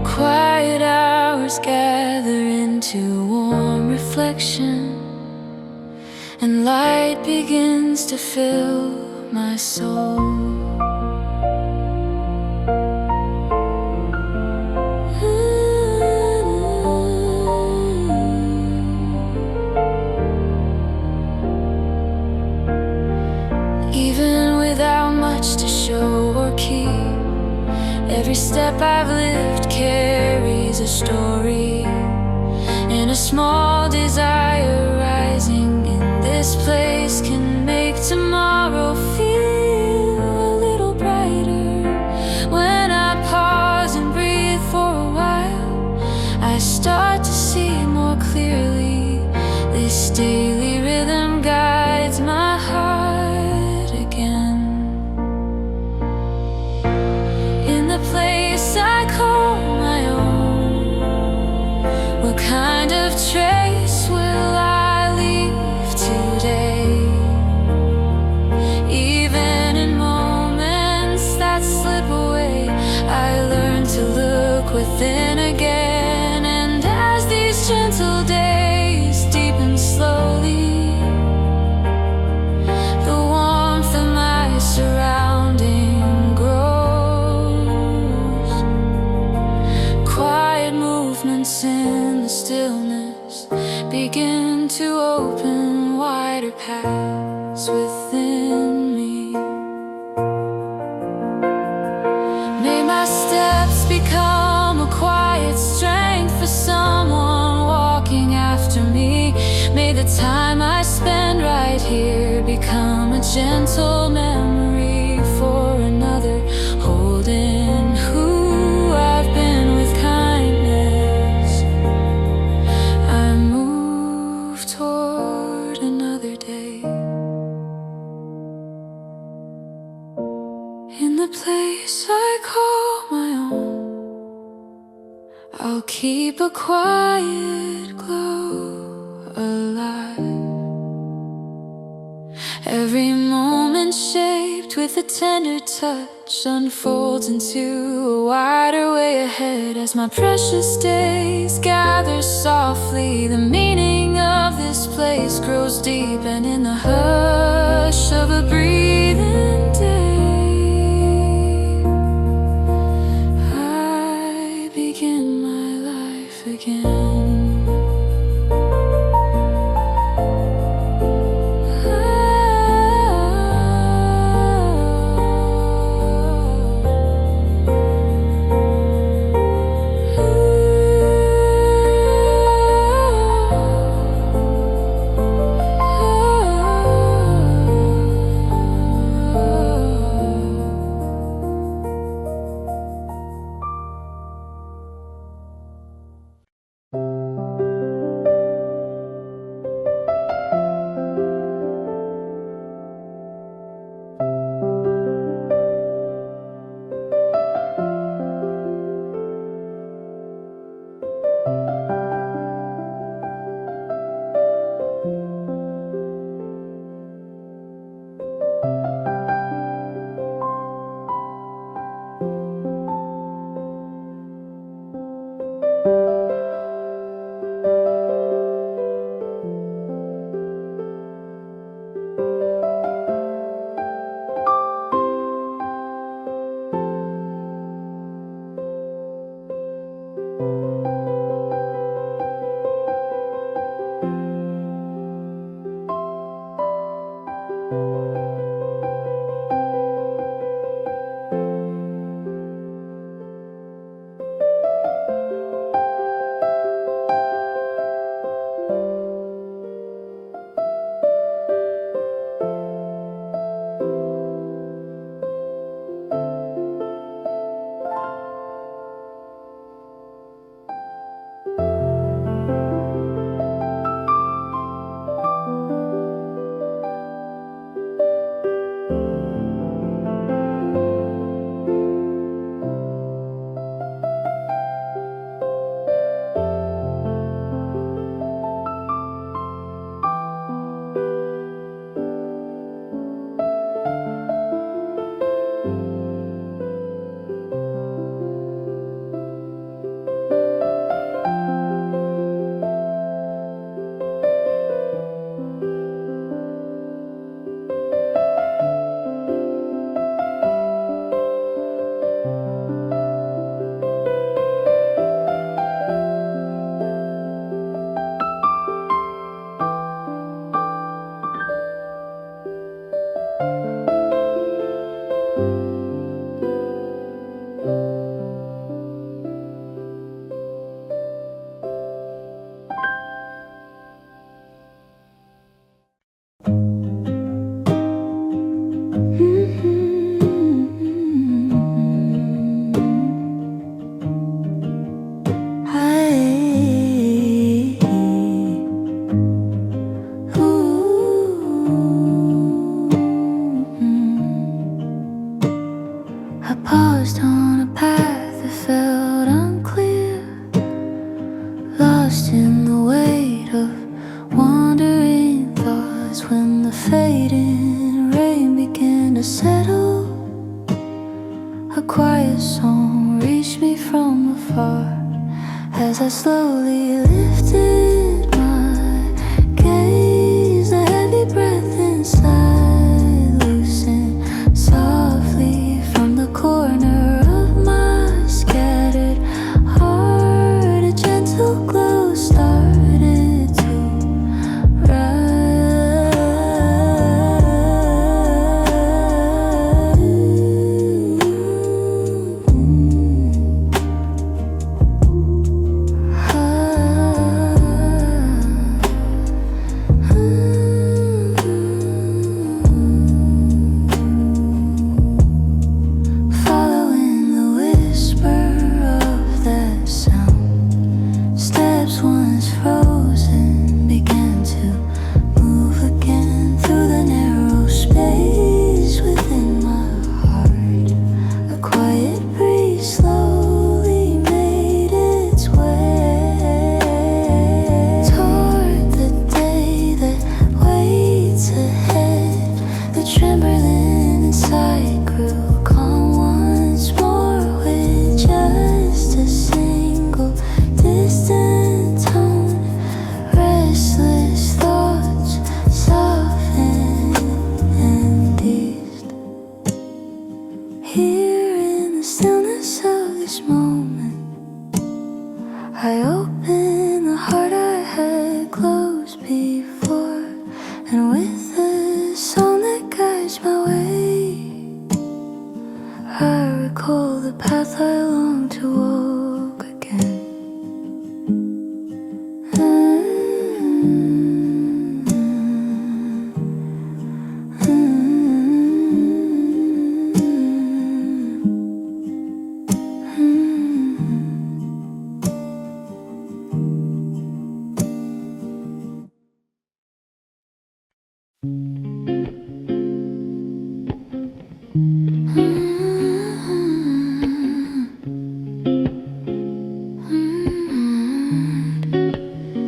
Speaker 1: Quiet hours gather into warm reflection, and light begins to fill my soul. Even without much to show or keep, every step I've lived carries a story, and a small desire rising in this place can make tomorrow feel a little brighter. When I pause and breathe for a while, I start to see more more clearly. This daily rhythm guides my heart again. In the place I call my own, what kind of trace will I leave today? Even in moments that slip away, I learn to look within again. And as these gentle days deepen slowly, the warmth of my surrounding grows. Quiet movements in the stillness begin to open wider paths within me. May my steps become a quiet strength for someone walking after me. May the time I spend right here become a gentle memory for another, holding who I've been with kindness. I move toward another day. In the place I call my own, I'll keep a quiet glow alive. Every moment shaped with a tender touch unfolds into a wider way ahead. As my precious days gather softly, the meaning of this place grows deep. And in the hush of a breathing day, I begin my life again. lost in the weight of wandering thoughts. When the fading rain began to settle, a quiet song reached me from afar. As I slowly lifted my gaze, a heavy breath inside loosened softly from the corner of my scattered heart. A gentle glow started to rise. Following the whisper of that sound, steps once frozen began to move again through the narrow space within my heart. A quiet breeze slowly made its way toward the day that waits ahead. The trembling inside grew calm once more with just a single distant tone. Restless thoughts softened and eased. Here in the stillness of this moment, I open the heart I had closed before, and with the song that guides my way, I recall the path I long to walk again.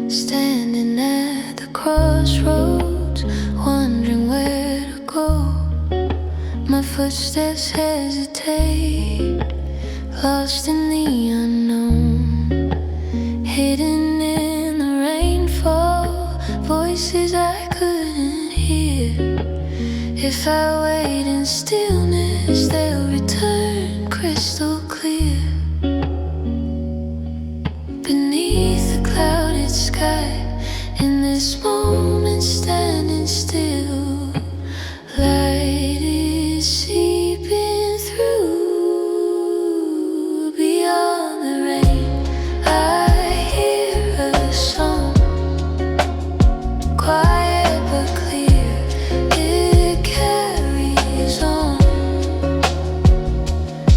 Speaker 1: Standing at the crossroads, wondering where to go. My footsteps hesitate, lost in the unknown. Hidden in the rainfall, voices I couldn't hear. If I wait in stillness, they'll return crystal clear. Beneath the clouded sky, in this moment standing still, light is seeping through. Beyond the rain, I hear a song, quiet but clear, it carries on.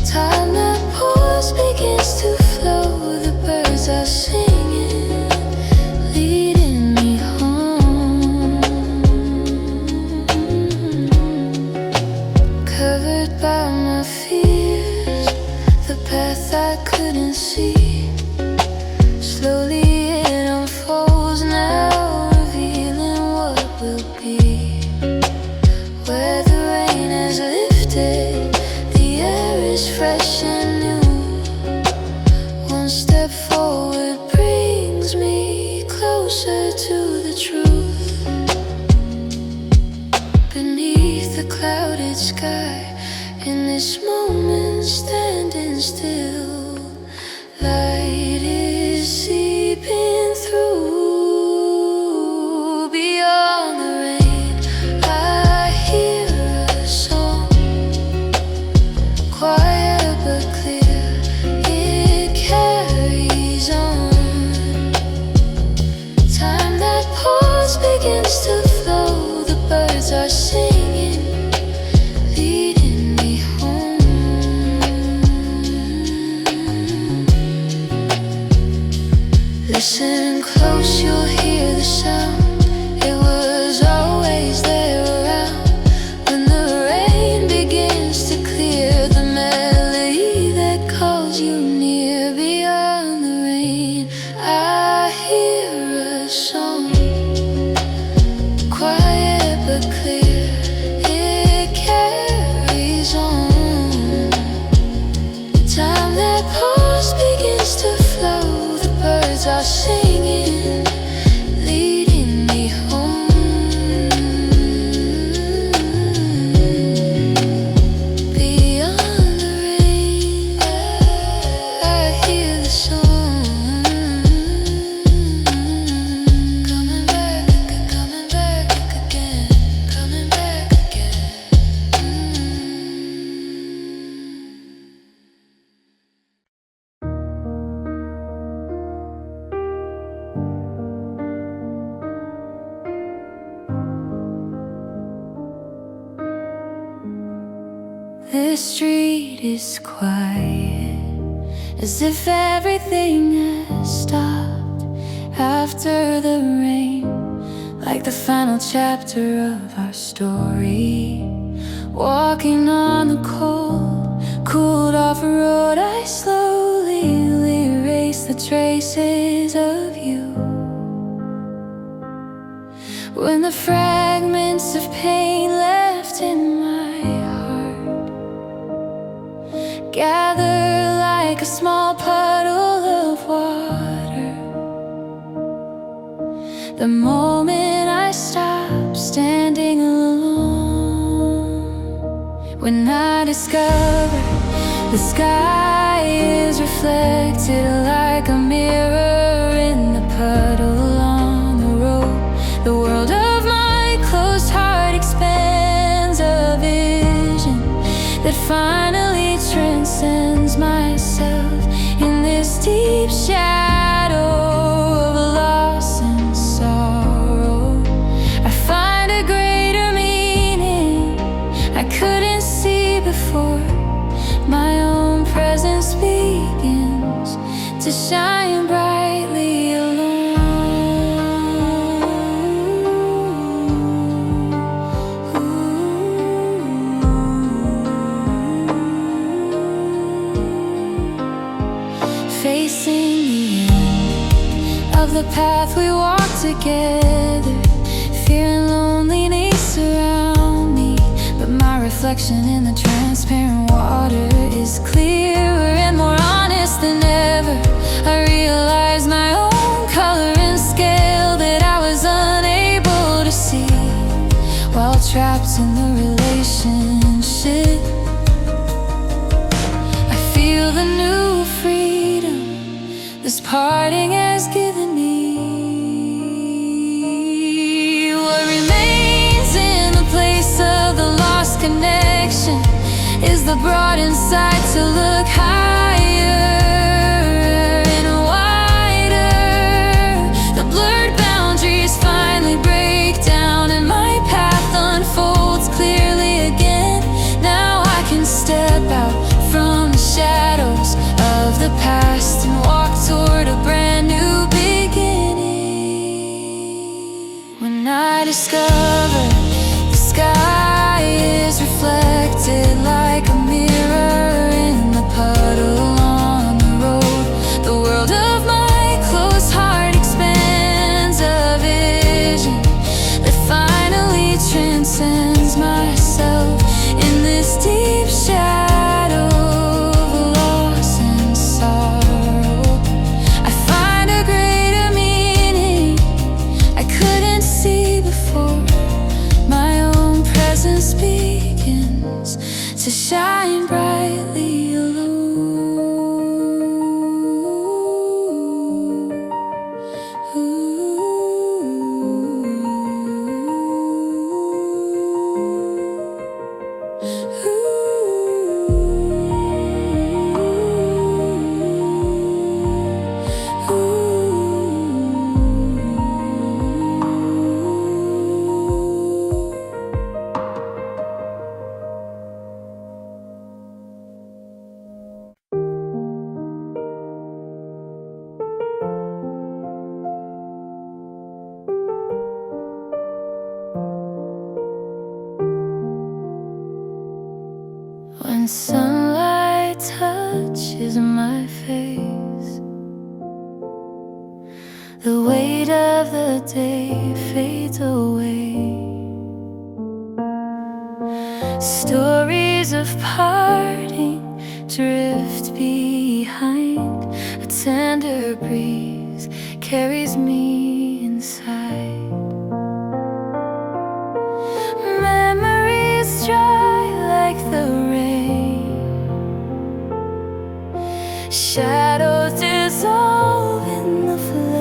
Speaker 1: Time that pause begins to flow, the birds are singing, leading me home. Covered by my fears, the path I couldn't see, slowly it unfolds now, revealing what will be. Where the rain has lifted, the air is fresh and new. One step forward brings me closer to the truth. Beneath the clouded sky, in this moment standing still, light is seeping through. Beyond the rain, I hear a song, quiet but clear, it carries on. Time that pause begins to flow, the birds are singing, leading me home. Listen close, you'll hear the sound. It was always there around. When the rain begins to clear, the melody that calls you near. Beyond the rain, I the song, quiet but clear, it carries on. The time that pause begins to flow, the birds are singing, leading me home. Beyond the rain, I hear the song, coming back again, coming back again. This street is quiet, as if everything has stopped after the rain, like the final chapter of our story. Walking on the cooled off road, I slowly erase the traces of you. When the fragments of pain left in my heart gather like a small puddle of water, the moment I stop standing alone, when I discover the sky is reflected like a mirror in the puddle on the road, the world of my closed heart expands, a vision that finally transcends myself in this deep shadow of loss and sorrow. I find a greater meaning I couldn't see before. My own presence begins to shine brightly facing the end of the path we walk together. Fear and loneliness surround me, but my reflection in the transparent water is clearer and more honest than ever. I realize my own color and scale that I was unable to see while trapped in the relationship. I feel the new freedom this parting has given me. What remains in the place of the lost connection is the broad insight to look higher and wider. The blurred boundaries finally break down and my path unfolds clearly again. Now I can step out from the shadows of the past and walk toward a brand new beginning. When I discover the sky is reflected like a mirror in the puddle The weight of the day fades away. Stories of parting drift behind. A tender breeze carries me inside. Memories dry like the rain. Shadows dissolve in the flame.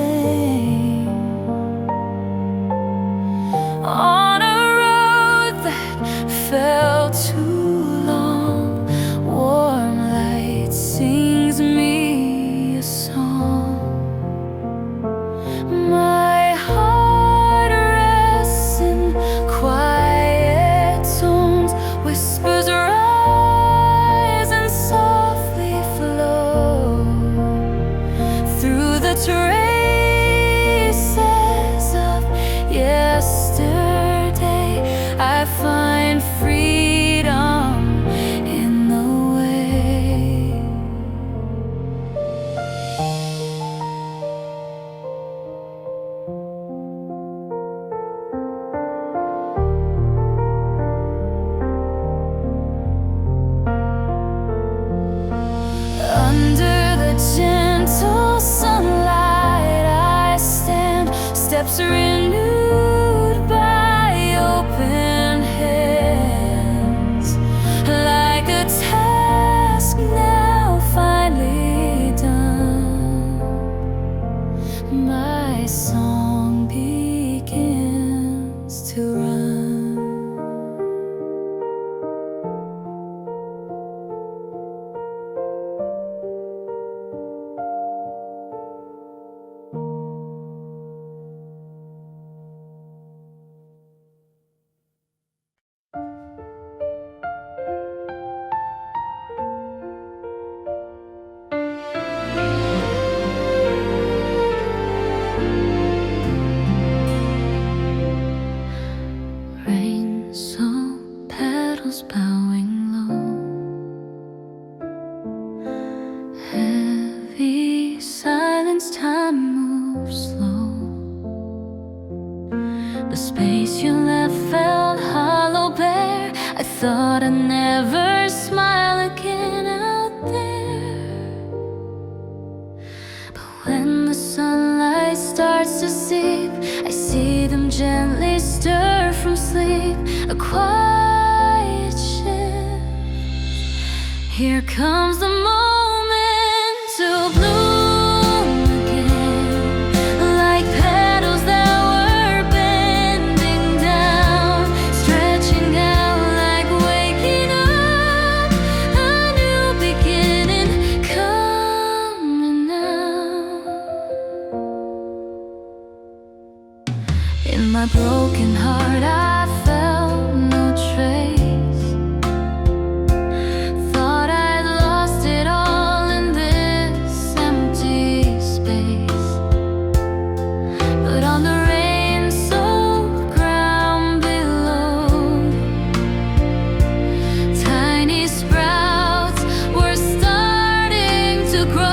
Speaker 1: On a road that felt too long, warm light sings me a song. My heart rests in quiet tones. Whispers rise and softly flow through the traces of yesterday. I find freedom in the way. Under the gentle sunlight I stand, steps renewed by open hands. Like a task now finally done, my song begins to run. Rain so petals bowing low. Heavy silence, time moves slow. The space you left felt hollow, bare. I thought I'd never smile again out there. But when the sunlight starts to seep, I see them gently stir from sleep. A quiet shift. Here comes the moment to bloom again. Like petals that were bending down, stretching out like waking up. A new beginning coming now. In my broken heart I felt no trace. Thought I'd lost it all in this empty space. But on the rain-soaked ground below, tiny sprouts were starting to grow.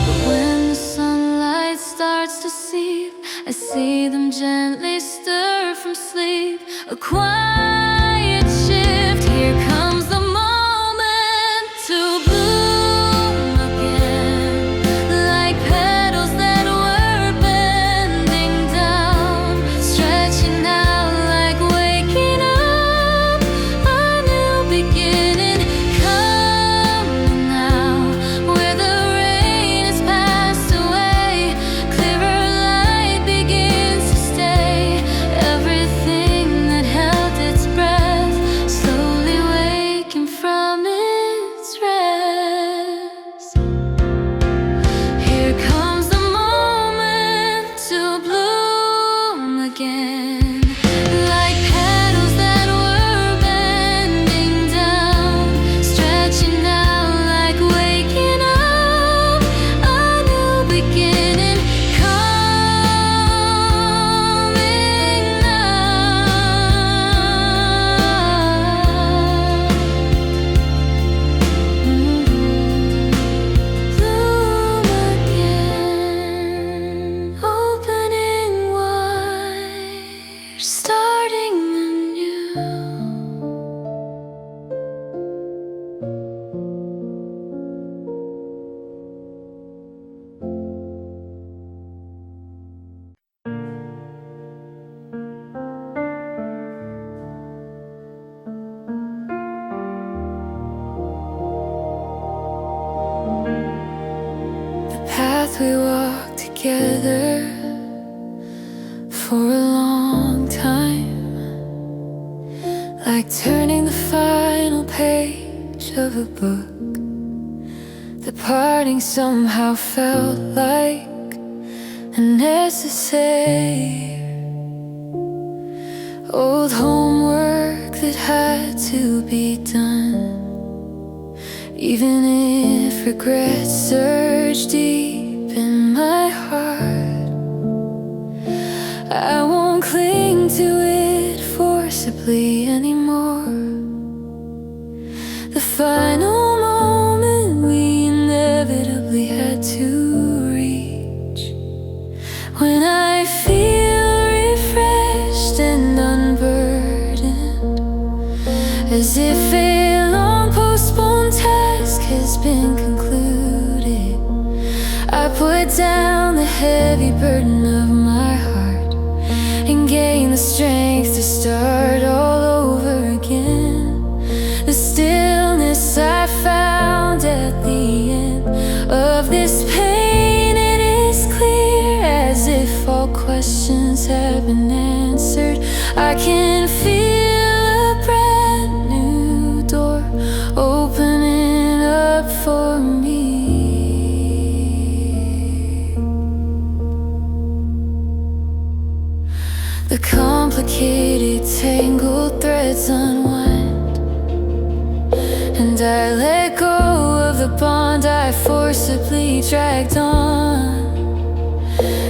Speaker 1: But when the sunlight starts to seep, I see them gently stir from sleep. A quiet shift. Here comes the moment to bloom again. Like petals that were bending down, stretching out like waking up. A new beginning coming now. Where the rain has passed away, clearer light begins to stay. Everything that held its breath we walked together for a long time, like turning the final page of a book. The parting somehow felt like unnecessary. Old homework that had to be done, even if regret surged deep in my heart. I won't cling to it forcibly anymore. The final moment we inevitably had to reach, when I feel refreshed and unburdened, as if a long postponed task has been concluded. I put down the heavy burden of my heart and gain the strength to start all over again. The stillness I found at the end of this pain, it is clear as if all questions have been answered. I can feel a brand new door opening up for me. The complicated, tangled threads unwind, and I let go of the bond I forcibly dragged on.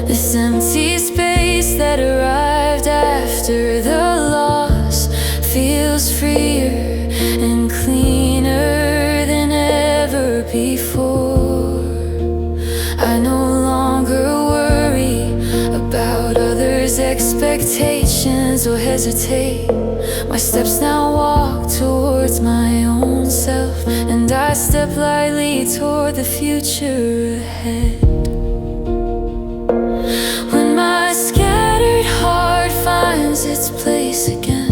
Speaker 1: This empty space that arrived after the loss feels freer and cleaner than ever before. I no longer worry about others' expectations or hesitate. My steps now walk towards my own self, and I step lightly toward the future ahead. When my scattered heart finds its place again,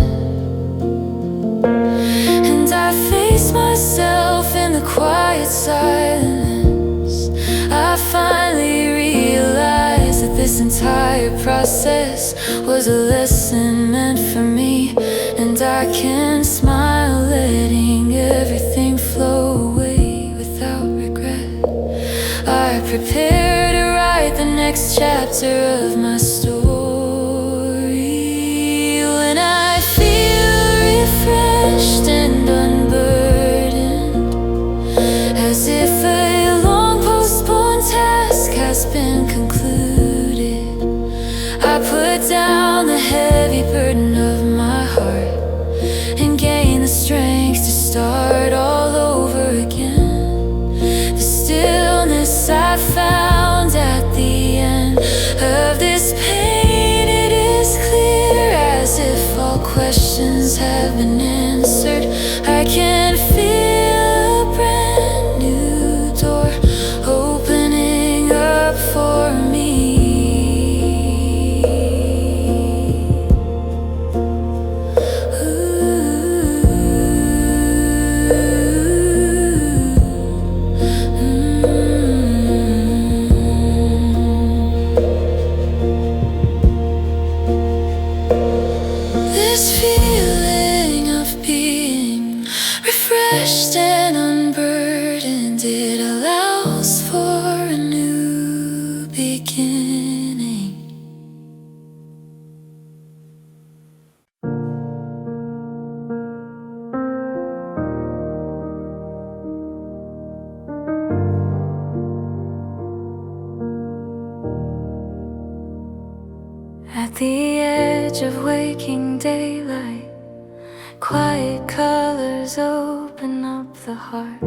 Speaker 1: and I face myself in the quiet silence, I finally realize that this entire process was a lesson meant for me. And I can smile, letting everything flow away without regret. I prepare to write the next chapter of my story. When I feel refreshed and unburdened, as if a long postponed task has been concluded, I put down the heavy burden of my heart and gain the strength to start all over again. The stillness I found at the end of this pain, it is clear as if all questions have been answered. I can feel a brand new door opening up for me. This feeling of being refreshed and unburdened, it allows for a new beginning. At the edge of waking daylight, quiet colors open up the heart.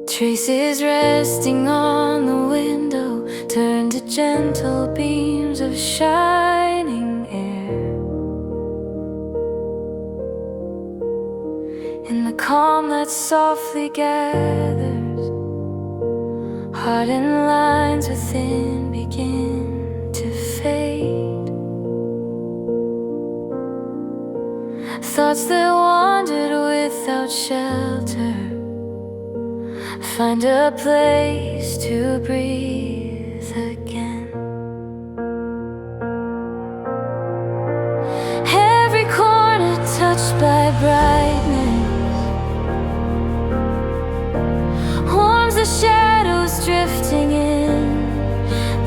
Speaker 1: Traces resting on the window turn to gentle beams of shining air. In the calm that softly gathers, hardened lines within begin to fade. Thoughts that wandered without shelter find a place to breathe again. Every corner touched by brightness warms the shadows drifting in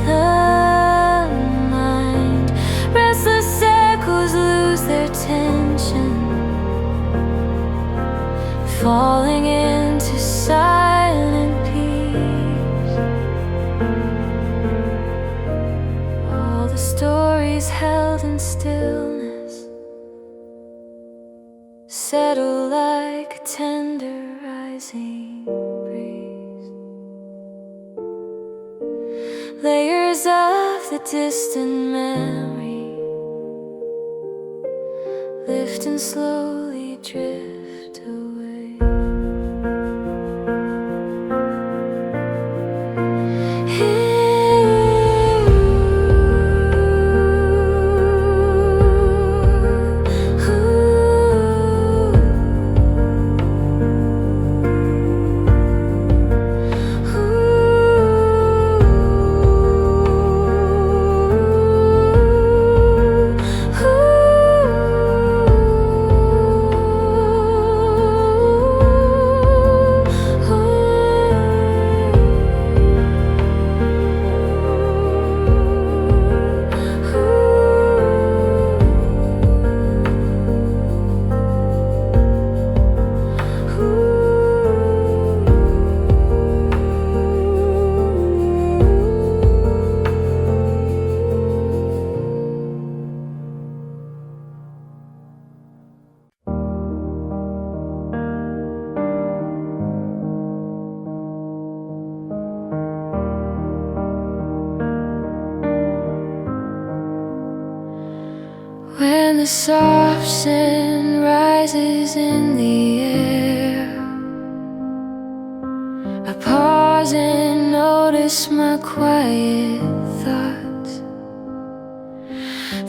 Speaker 1: the mind. Restless echoes lose their tension, falling into silent peace. All the stories held in stillness settle like a tender rising breeze. Layers of the distant memory lift and slowly drift away. When the soft scent rises in the air, I pause and notice my quiet thoughts.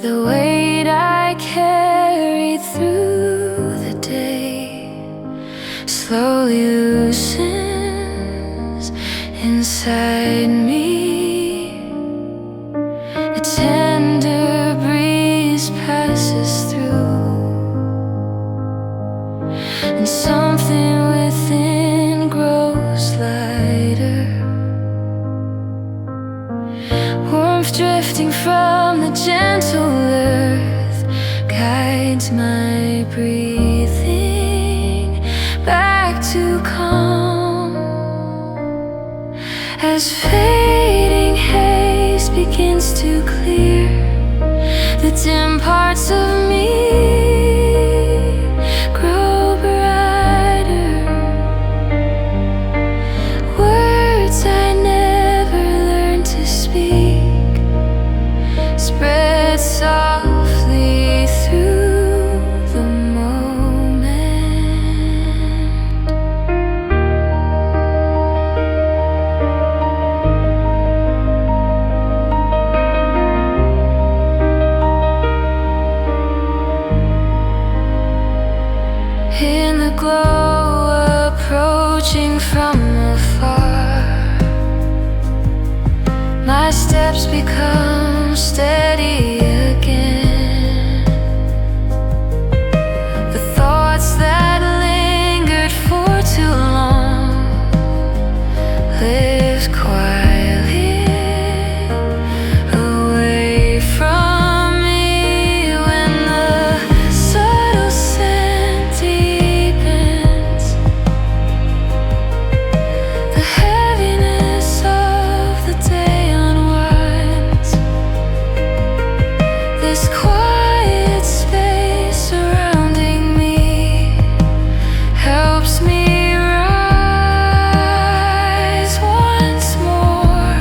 Speaker 1: The weight I carried through the day slowly loosens inside me. A tender breeze passes through, and something within grows lighter. Warmth drifting from the gentle earth guides my breathing back to calm. As fading haze begins to clear, the dim parts of me grow brighter. Words I never learned to speak spread softly through the moment. In the glow approaching from afar, my steps become steady again. The thoughts that lingered for too long live quietly away from me. When the subtle scent deepens, the heaviness of the day unwinds. This quiet space surrounding me helps me rise once more.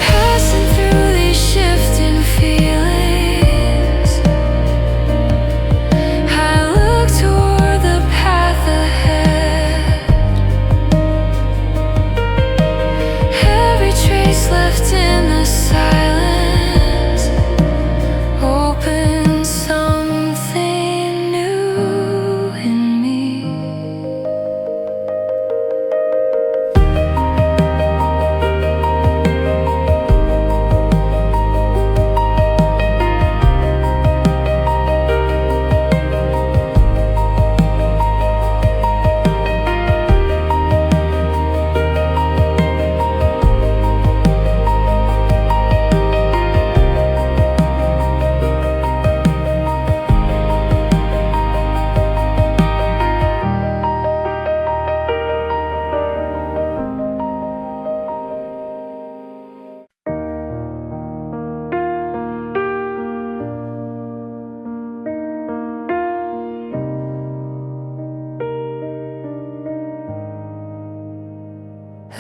Speaker 1: Passing through these shifting feelings, I look toward the path ahead.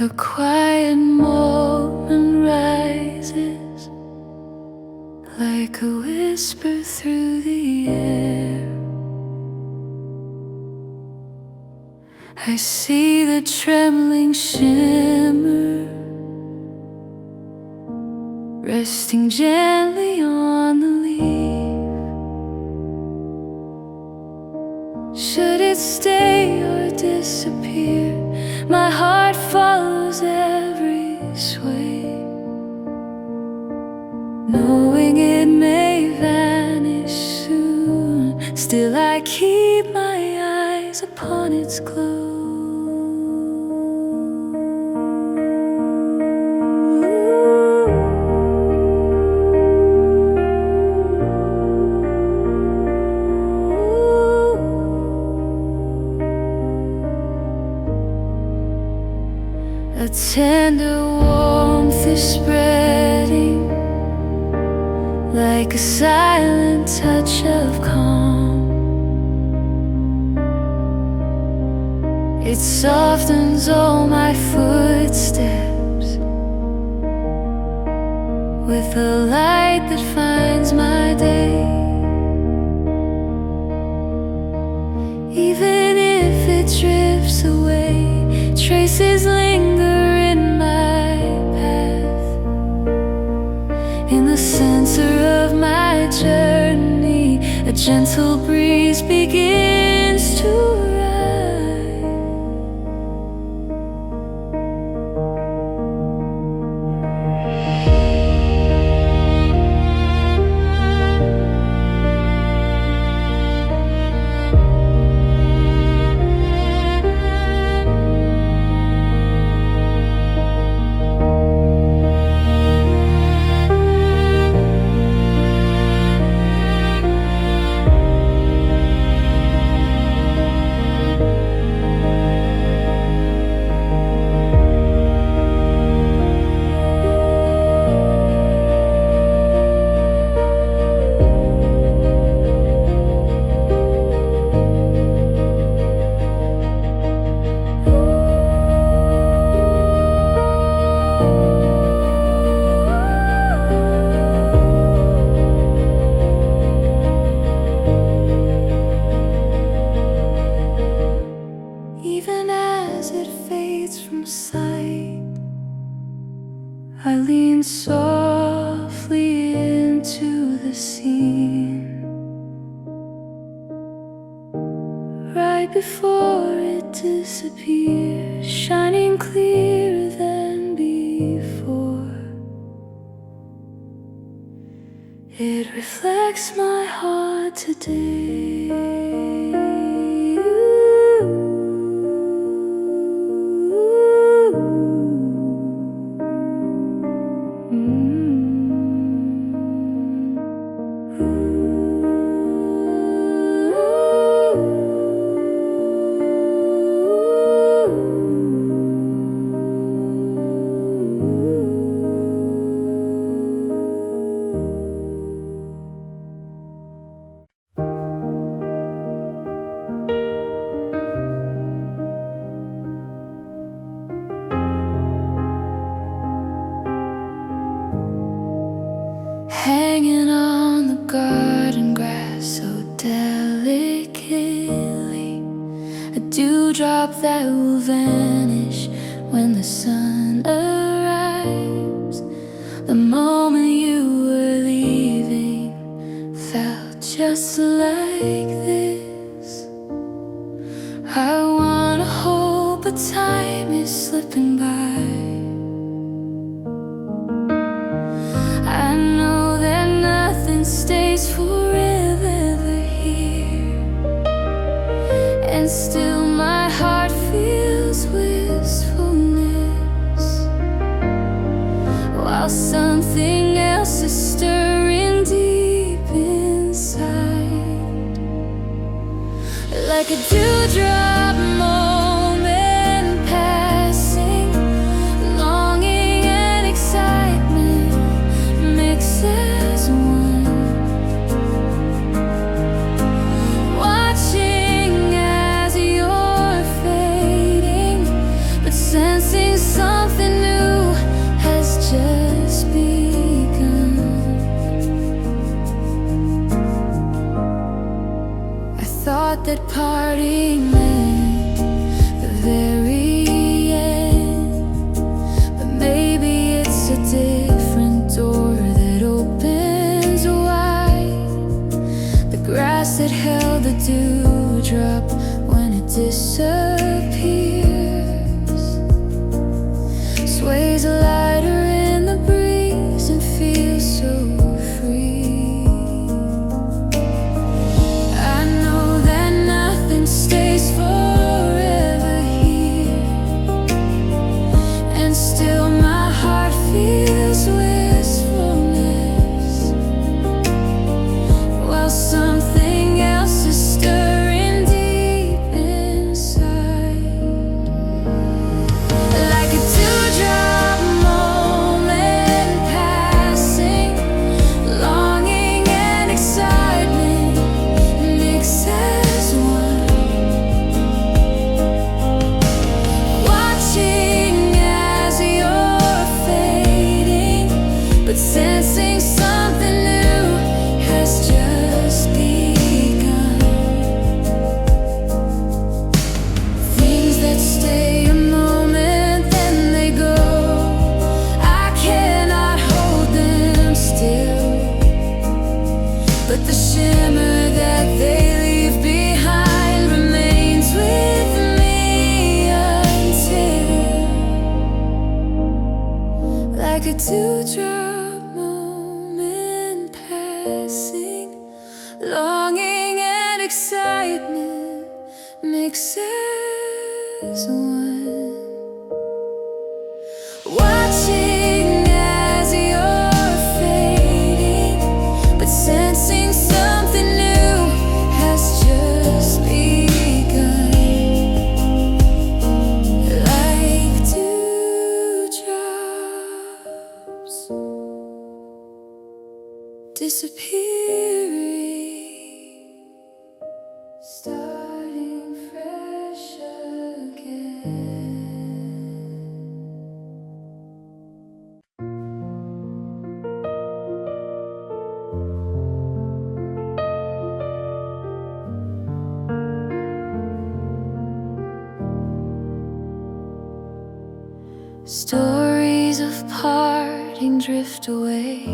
Speaker 1: A quiet moment rises like a whisper through the air. I see the trembling shimmer resting gently on the leaf. Should it stay or disappear? My heart follows every sway, knowing it may vanish soon. Still I keep my eyes upon its glow. A tender warmth is spreading like a silent touch of calm. It softens all my footsteps with a light that finds my day. Even if it drifts away, traces linger in my path. In the center of my journey, a gentle breeze begins to rise. I lean softly into the scene right before it disappears, shining clearer than before. It reflects my heart today. Hanging on the garden grass so delicately, a dewdrop that will vanish when the sun arrives. The moment you were leaving felt just like this. I wanna hold, but time is slipping by. I know that nothing stays forever here, and still my heart feels wistfulness, while something else is stirring deep inside. Like a dewdrop moment passing, longing and excitement mix as one. Watching as you're fading, but sensing something watching them, the very end. But maybe it's a different door that opens wide. The grass that held the dewdrop when it disappears sways lighter in the breeze and feels so free. I know that nothing stays forever here, and still my heart feels wistfulness, while something else is stirring deep inside. Like a dewdrop moment passing, longing and excitement mix as one. Watching as you're fading, but sensing something new has just begun. Things that stay a moment, then they go. I cannot hold them still, but the shimmer that they leave behind remains with me until, like a dewdrop moment passing, longing and excitement mix as one. Watching as you're fading, but sensing something new has just begun. Like dewdrops disappearing, starting fresh again. Stories of parting drift away.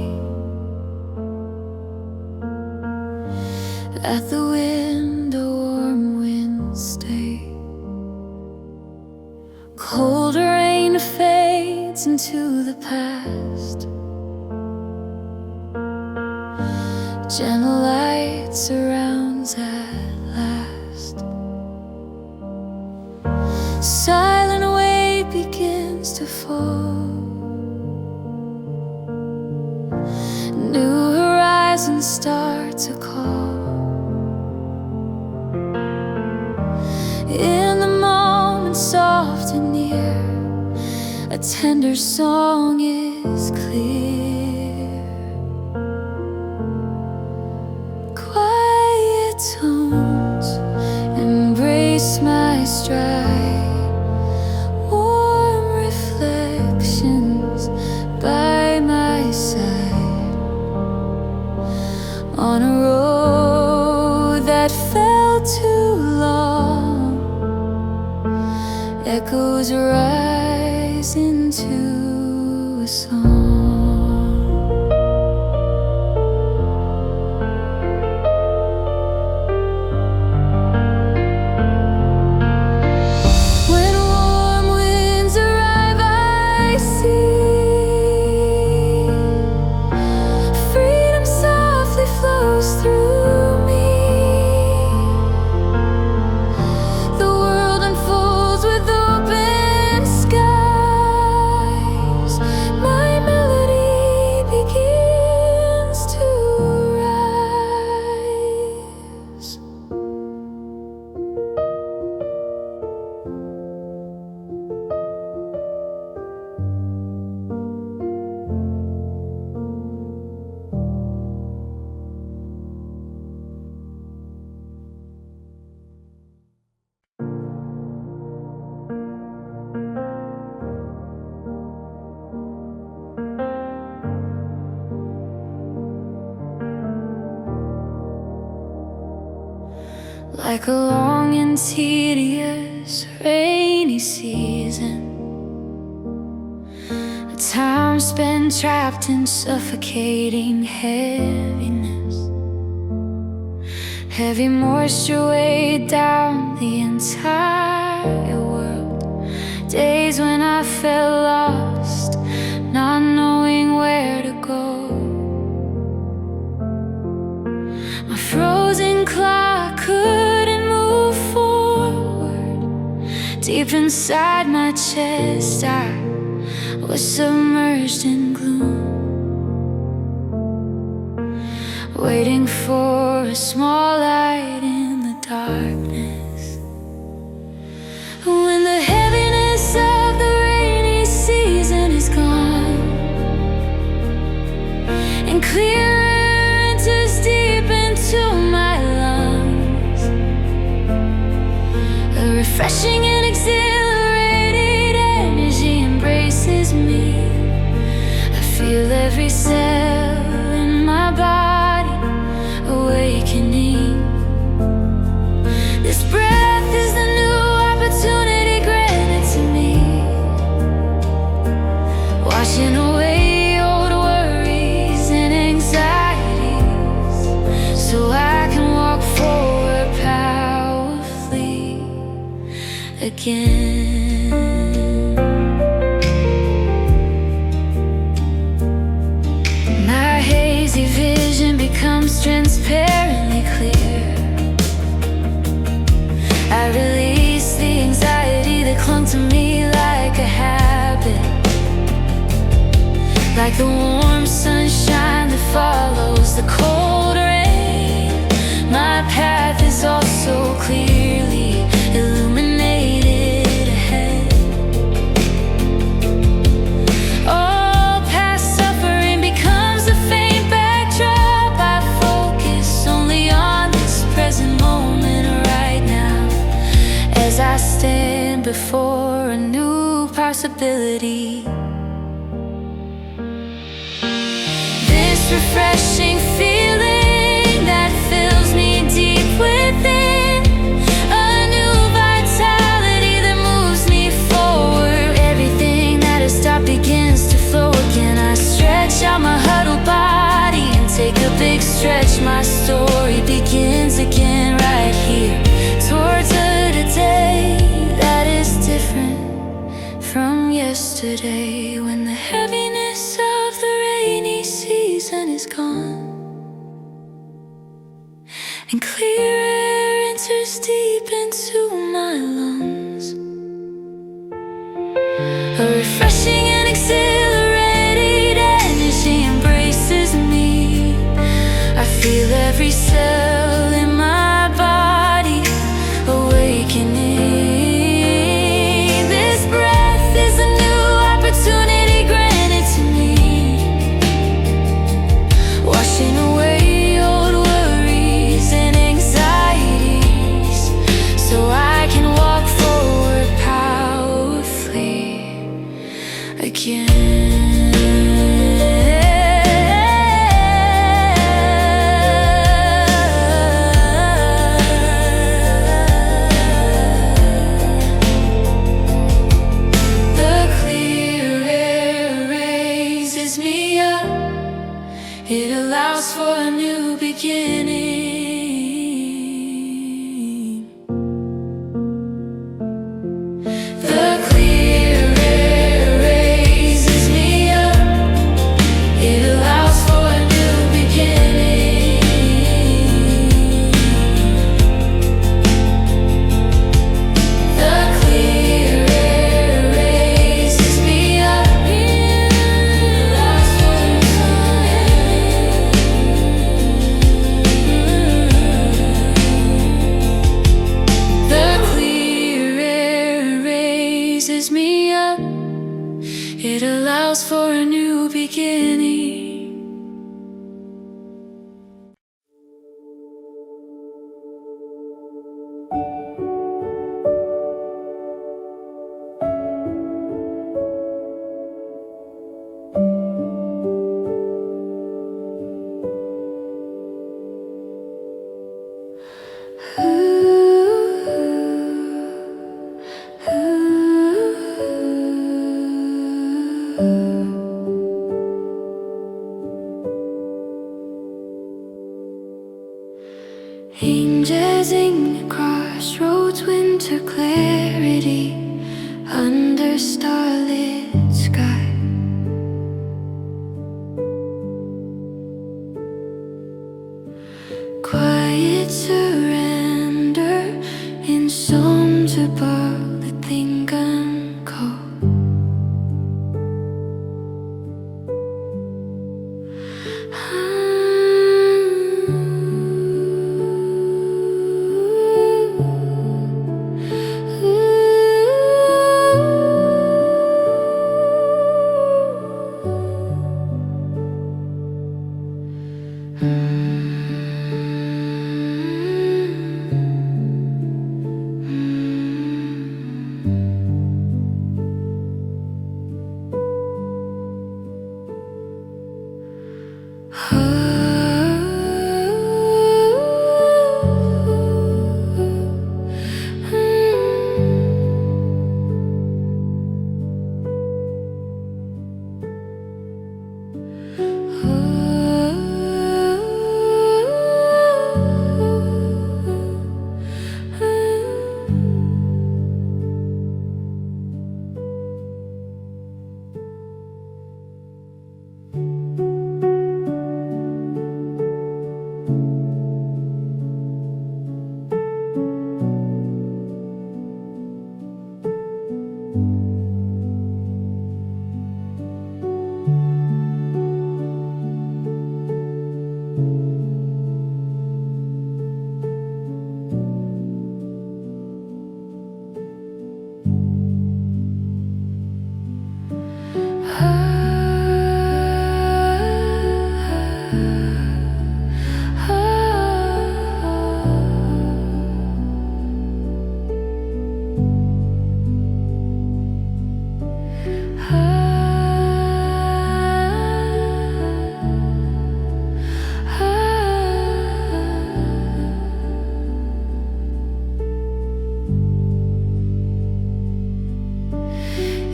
Speaker 1: At the window, warm winds stay. Cold rain fades into the past. Gentle light surrounds at last. Silent weight begins to fall. New horizons start to call. In the moment, soft and near, a tender song is clear. Quiet tones embrace my stride. Warm reflections by my side. On a road that felt too long, echoes rise into a song. When warm winds arrive, I see freedom softly flows through me. The world unfolds with open skies. My melody like a long and tedious rainy season, a time spent trapped in suffocating heaviness. Heavy moisture weighed down the entire world. Days when I felt lost, not knowing where to go. My frozen clock couldn't move forward. Deep inside my chest, I was submerged in gloom, waiting for a small light in the darkness. When the heaviness of the rainy season is gone, and clearer enters deep into my lungs, a refreshing and exhilarated energy embraces me. I feel every cell in my body awakening. This breath is the new opportunity granted to me, washing away old worries and anxieties, so I can walk forward powerfully again. My hazy vision becomes transparently clear. I release the anxiety that clung to me like a habit, like the warm sunshine that follows the cold rain. My path is also clearly illuminated ahead. All past suffering becomes a faint backdrop. I focus only on this present moment right now, as I stand before a new possibility. This refreshing feeling that fills me deep within, a new vitality that moves me forward. Everything that has stopped begins to flow again. I stretch out my huddled body and take a big stretch. My story begins again right here, towards a day that is different from yesterday. When the heaviness of the rainy season is gone, and clear air enters deep into my lungs, a refreshing and exhilarated energy embraces me. I feel every cell in my body awakening. This breath is a new opportunity granted to me, washing away old worries and anxieties, so I can walk forward powerfully again. It allows for a new beginning. The clear air raises me up. It allows for a new beginning. The clear air raises me up. It allows for a new me up. It allows for a new beginning. Ooh. clarity under starlit sky. Quiet surrender insomnable tinggan ko.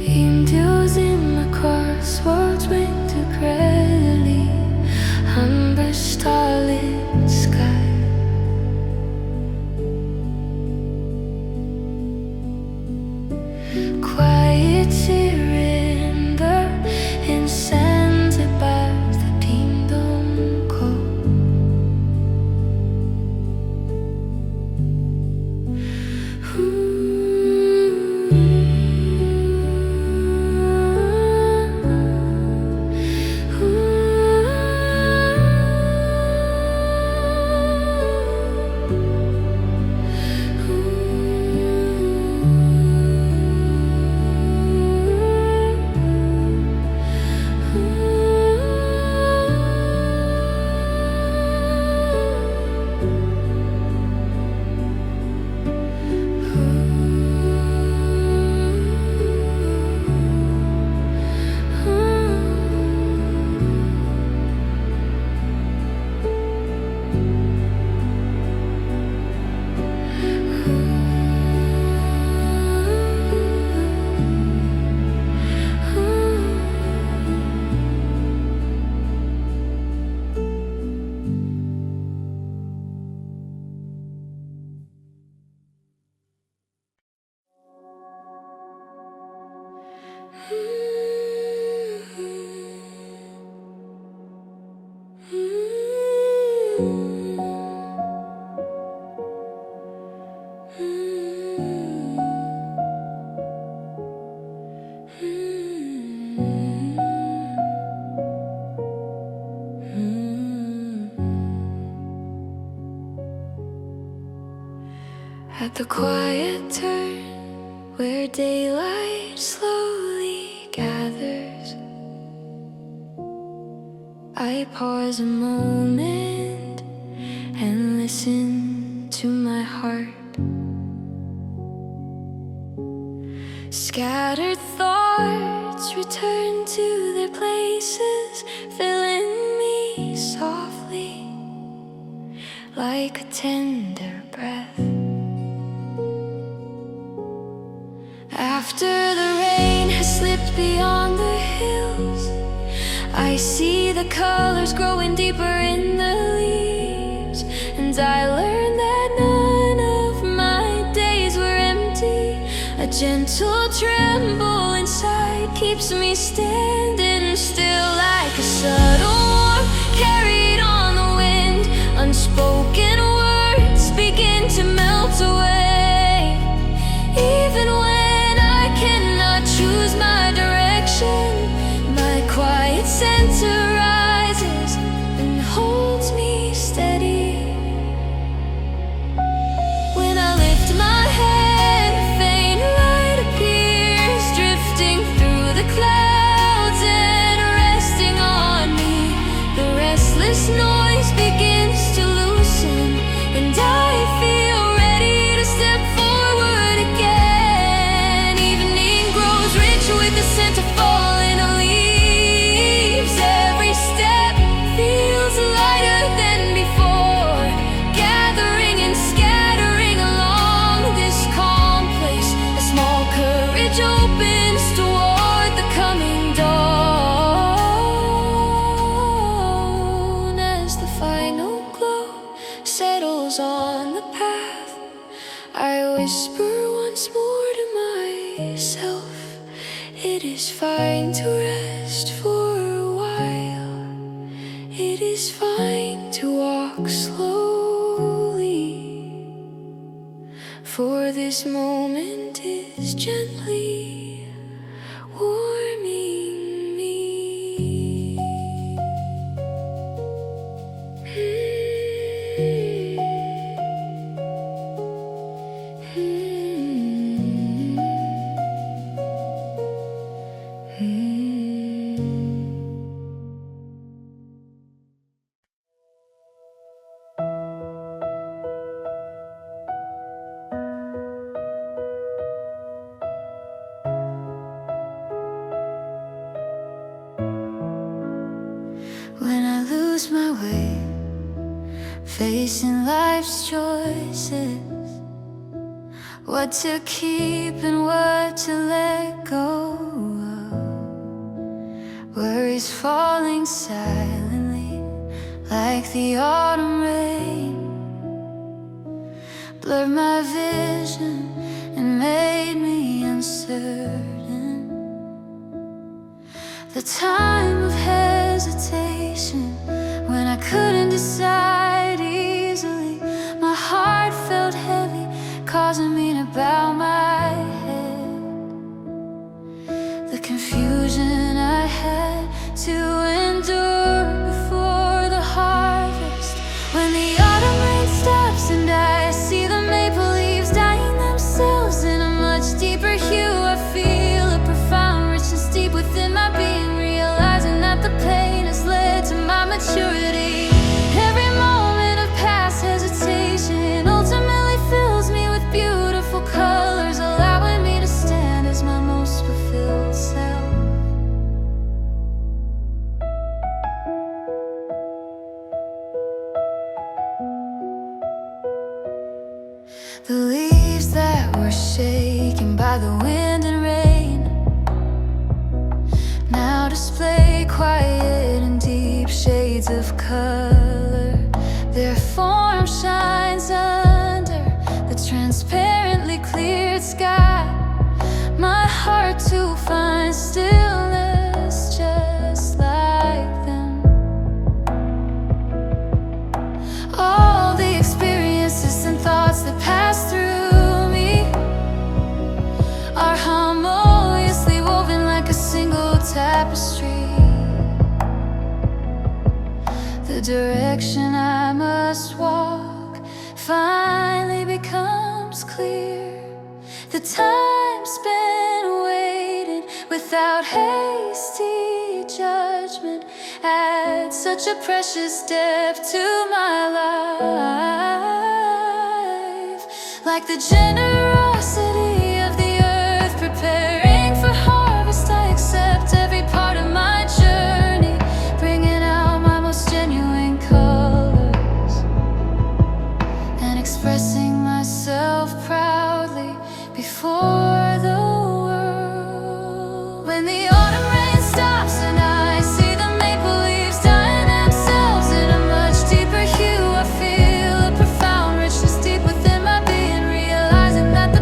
Speaker 1: Angels in my crossroads wing to credibly under starlit sky. Quiet surrender insensible the kingdom call. At the quiet turn where daylight slowly gathers, I pause a moment and listen to my heart. Scattered thoughts return to their places, filling me softly like a tender breath. After the rain has slipped beyond the hills, I see the colors growing deeper in the leaves, and I learn that none of my days were empty. A gentle tremble inside keeps me standing still, like a subtle warmth carried on the wind. Unspoken words begin to melt away. Even when I cannot choose my direction, my quiet center rises and holds me steady. When I lift my head, a faint light appears, drifting through the clouds and resting on me. The restless noise begins to loosen, and I feel ready to step forward again. Evening grows rich with the scent of fallen leaves. Every step feels lighter than before, gathering and scattering along this calm place. A small courage opens toward the coming dawn. As the final glow settles on the path, I whisper once more to myself, it is fine to rest for a while. It is fine to walk slowly, for this moment is gently warming me. When I lose my way, facing life's choices, what to keep and what to let go of, worries falling silently like the autumn rain, blurred my vision and made me uncertain. The time of hesitation, when I couldn't decide easily, my heart felt heavy, causing me to bow my head. The confusion I had to endure before the harvest, when the autumn rain stops and I see the maple leaves dyeing themselves in a much deeper hue, I feel a profound richness deep within my being, realizing that the pain has led to my maturity. Every moment of past hesitation ultimately fills me with beautiful colors, allowing me to stand as my most fulfilled self. The leaves that were shaken by the wind and rain now display quiet and deep shades of color. Their form shines under the transparently cleared sky. My heart too finds stillness just like them. All the experiences and thoughts that pass through me are harmoniously woven like a single tapestry. The direction I must walk finally becomes clear. The time spent waiting without hasty judgment adds such a precious depth to my life. Like the generosity of the earth preparing for harvest, I accept every part of my journey, bringing out my most genuine colors and expressing myself proudly before the world. When the autumn rain stops and I see the maple leaves dyeing themselves in a much deeper hue, I feel a profound richness deep within my being, realizing that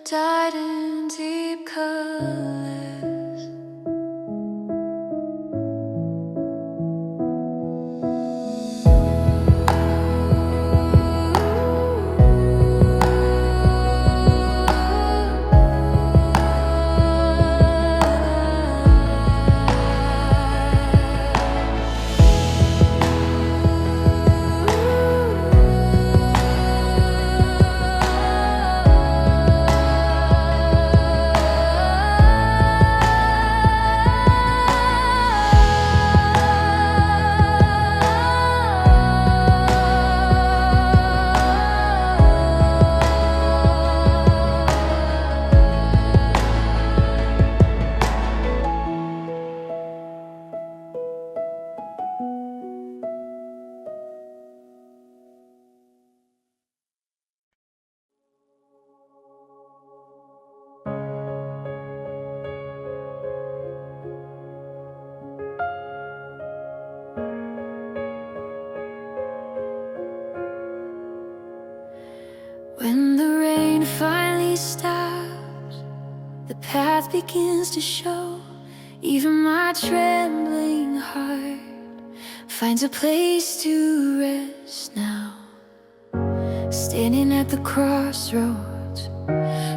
Speaker 1: dyed in deep colors. When the rain finally stops, the path begins to show. Even my trembling heart finds a place to rest now. Standing at the crossroads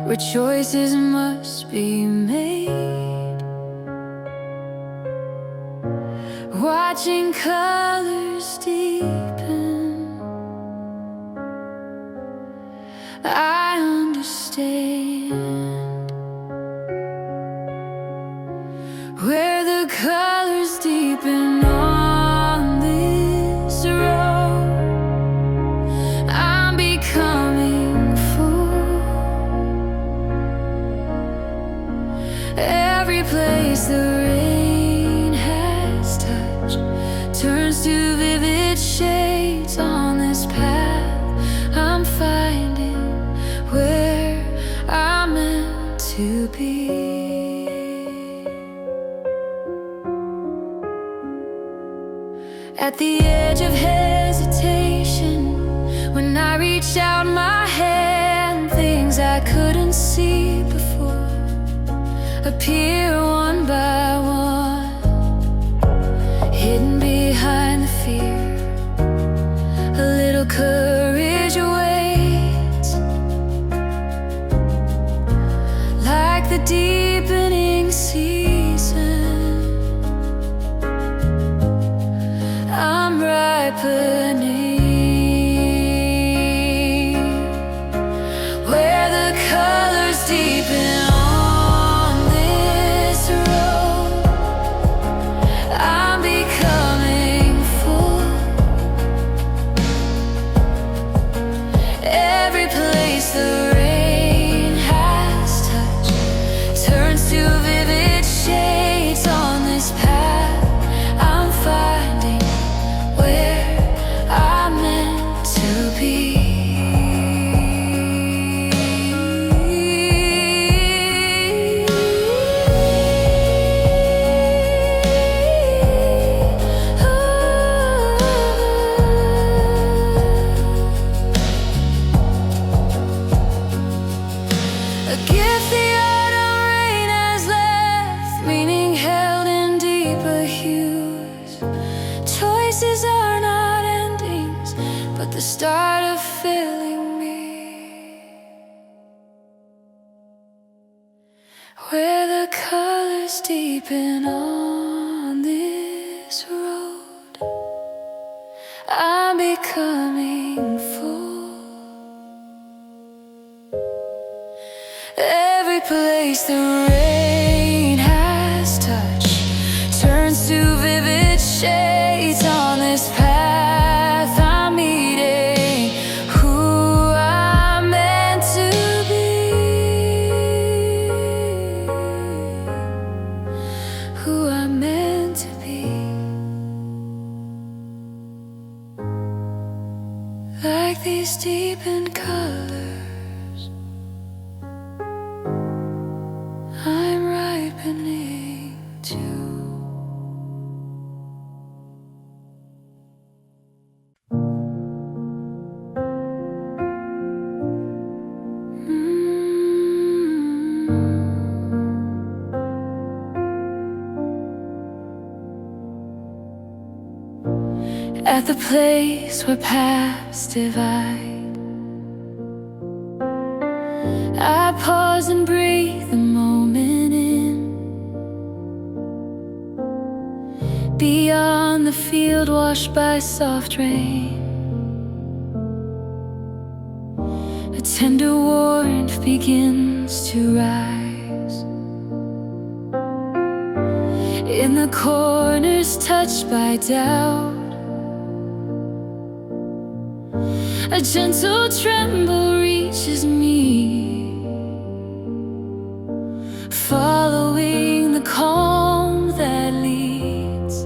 Speaker 1: where choices must be made, watching colors deepen, I understand where the colors deepen on this road. I'm becoming full. Every place the rain has touched turns to vivid shades on this path. I'm finding where I'm meant to be. At the edge of hesitation, when I reach out my hand, things I couldn't see before appear one by one, hidden behind the fear. A little courage awaits, like the deepening season. I'm ripening where the colors deepen on this road. I'm becoming full. Every place the rain has touched turns to vivid shades on this path. I'm finding where I'm meant to be. A gift the autumn rain has left, meaning held in deeper hues. Choices are not endings, but the start of filling me. Where the colors deepen on this road, I'm becoming full. Every place the rain has touched turns to vivid shades on this path. I'm meeting who I'm meant to be, who I'm meant to be. Like these deepened colors, I'm at the place where paths divide. I pause and breathe the moment in. Beyond the field washed by soft rain, a tender warmth begins to rise. In the corners touched by doubt, a gentle tremble reaches me, following the calm that leads.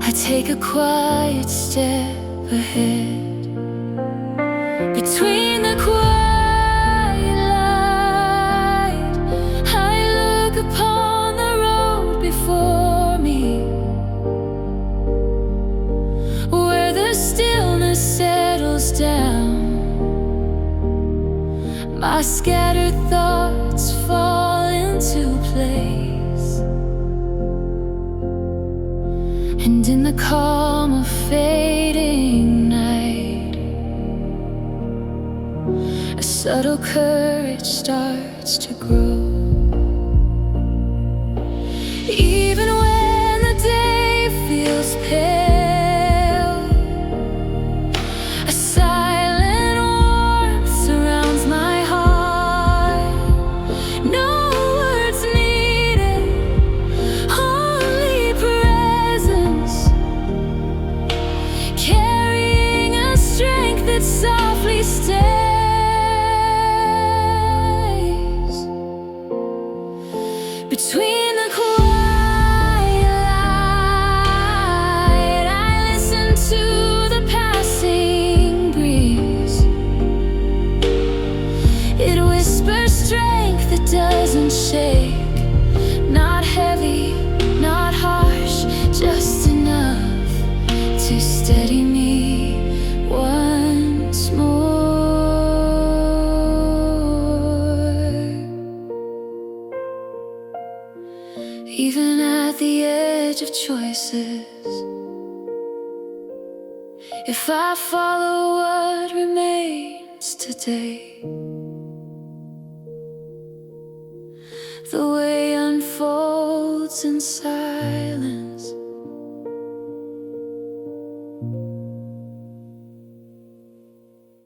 Speaker 1: I take a quiet step ahead, between the quiet light. I look upon the road before me, where the stillness settles down. My scattered thoughts fall into place, and in the calm of fading night, a subtle courage starts to grow. Even when the day feels pale, a silent warmth surrounds my heart. No words needed, only presence, carrying a strength that softly stays. Between the quiet light, I listen to the passing breeze. It whispers strength that doesn't shake, not heavy, not harsh, just enough to steady me once more. Even at the edge of choices, if I follow what remains today, the way unfolds in silence.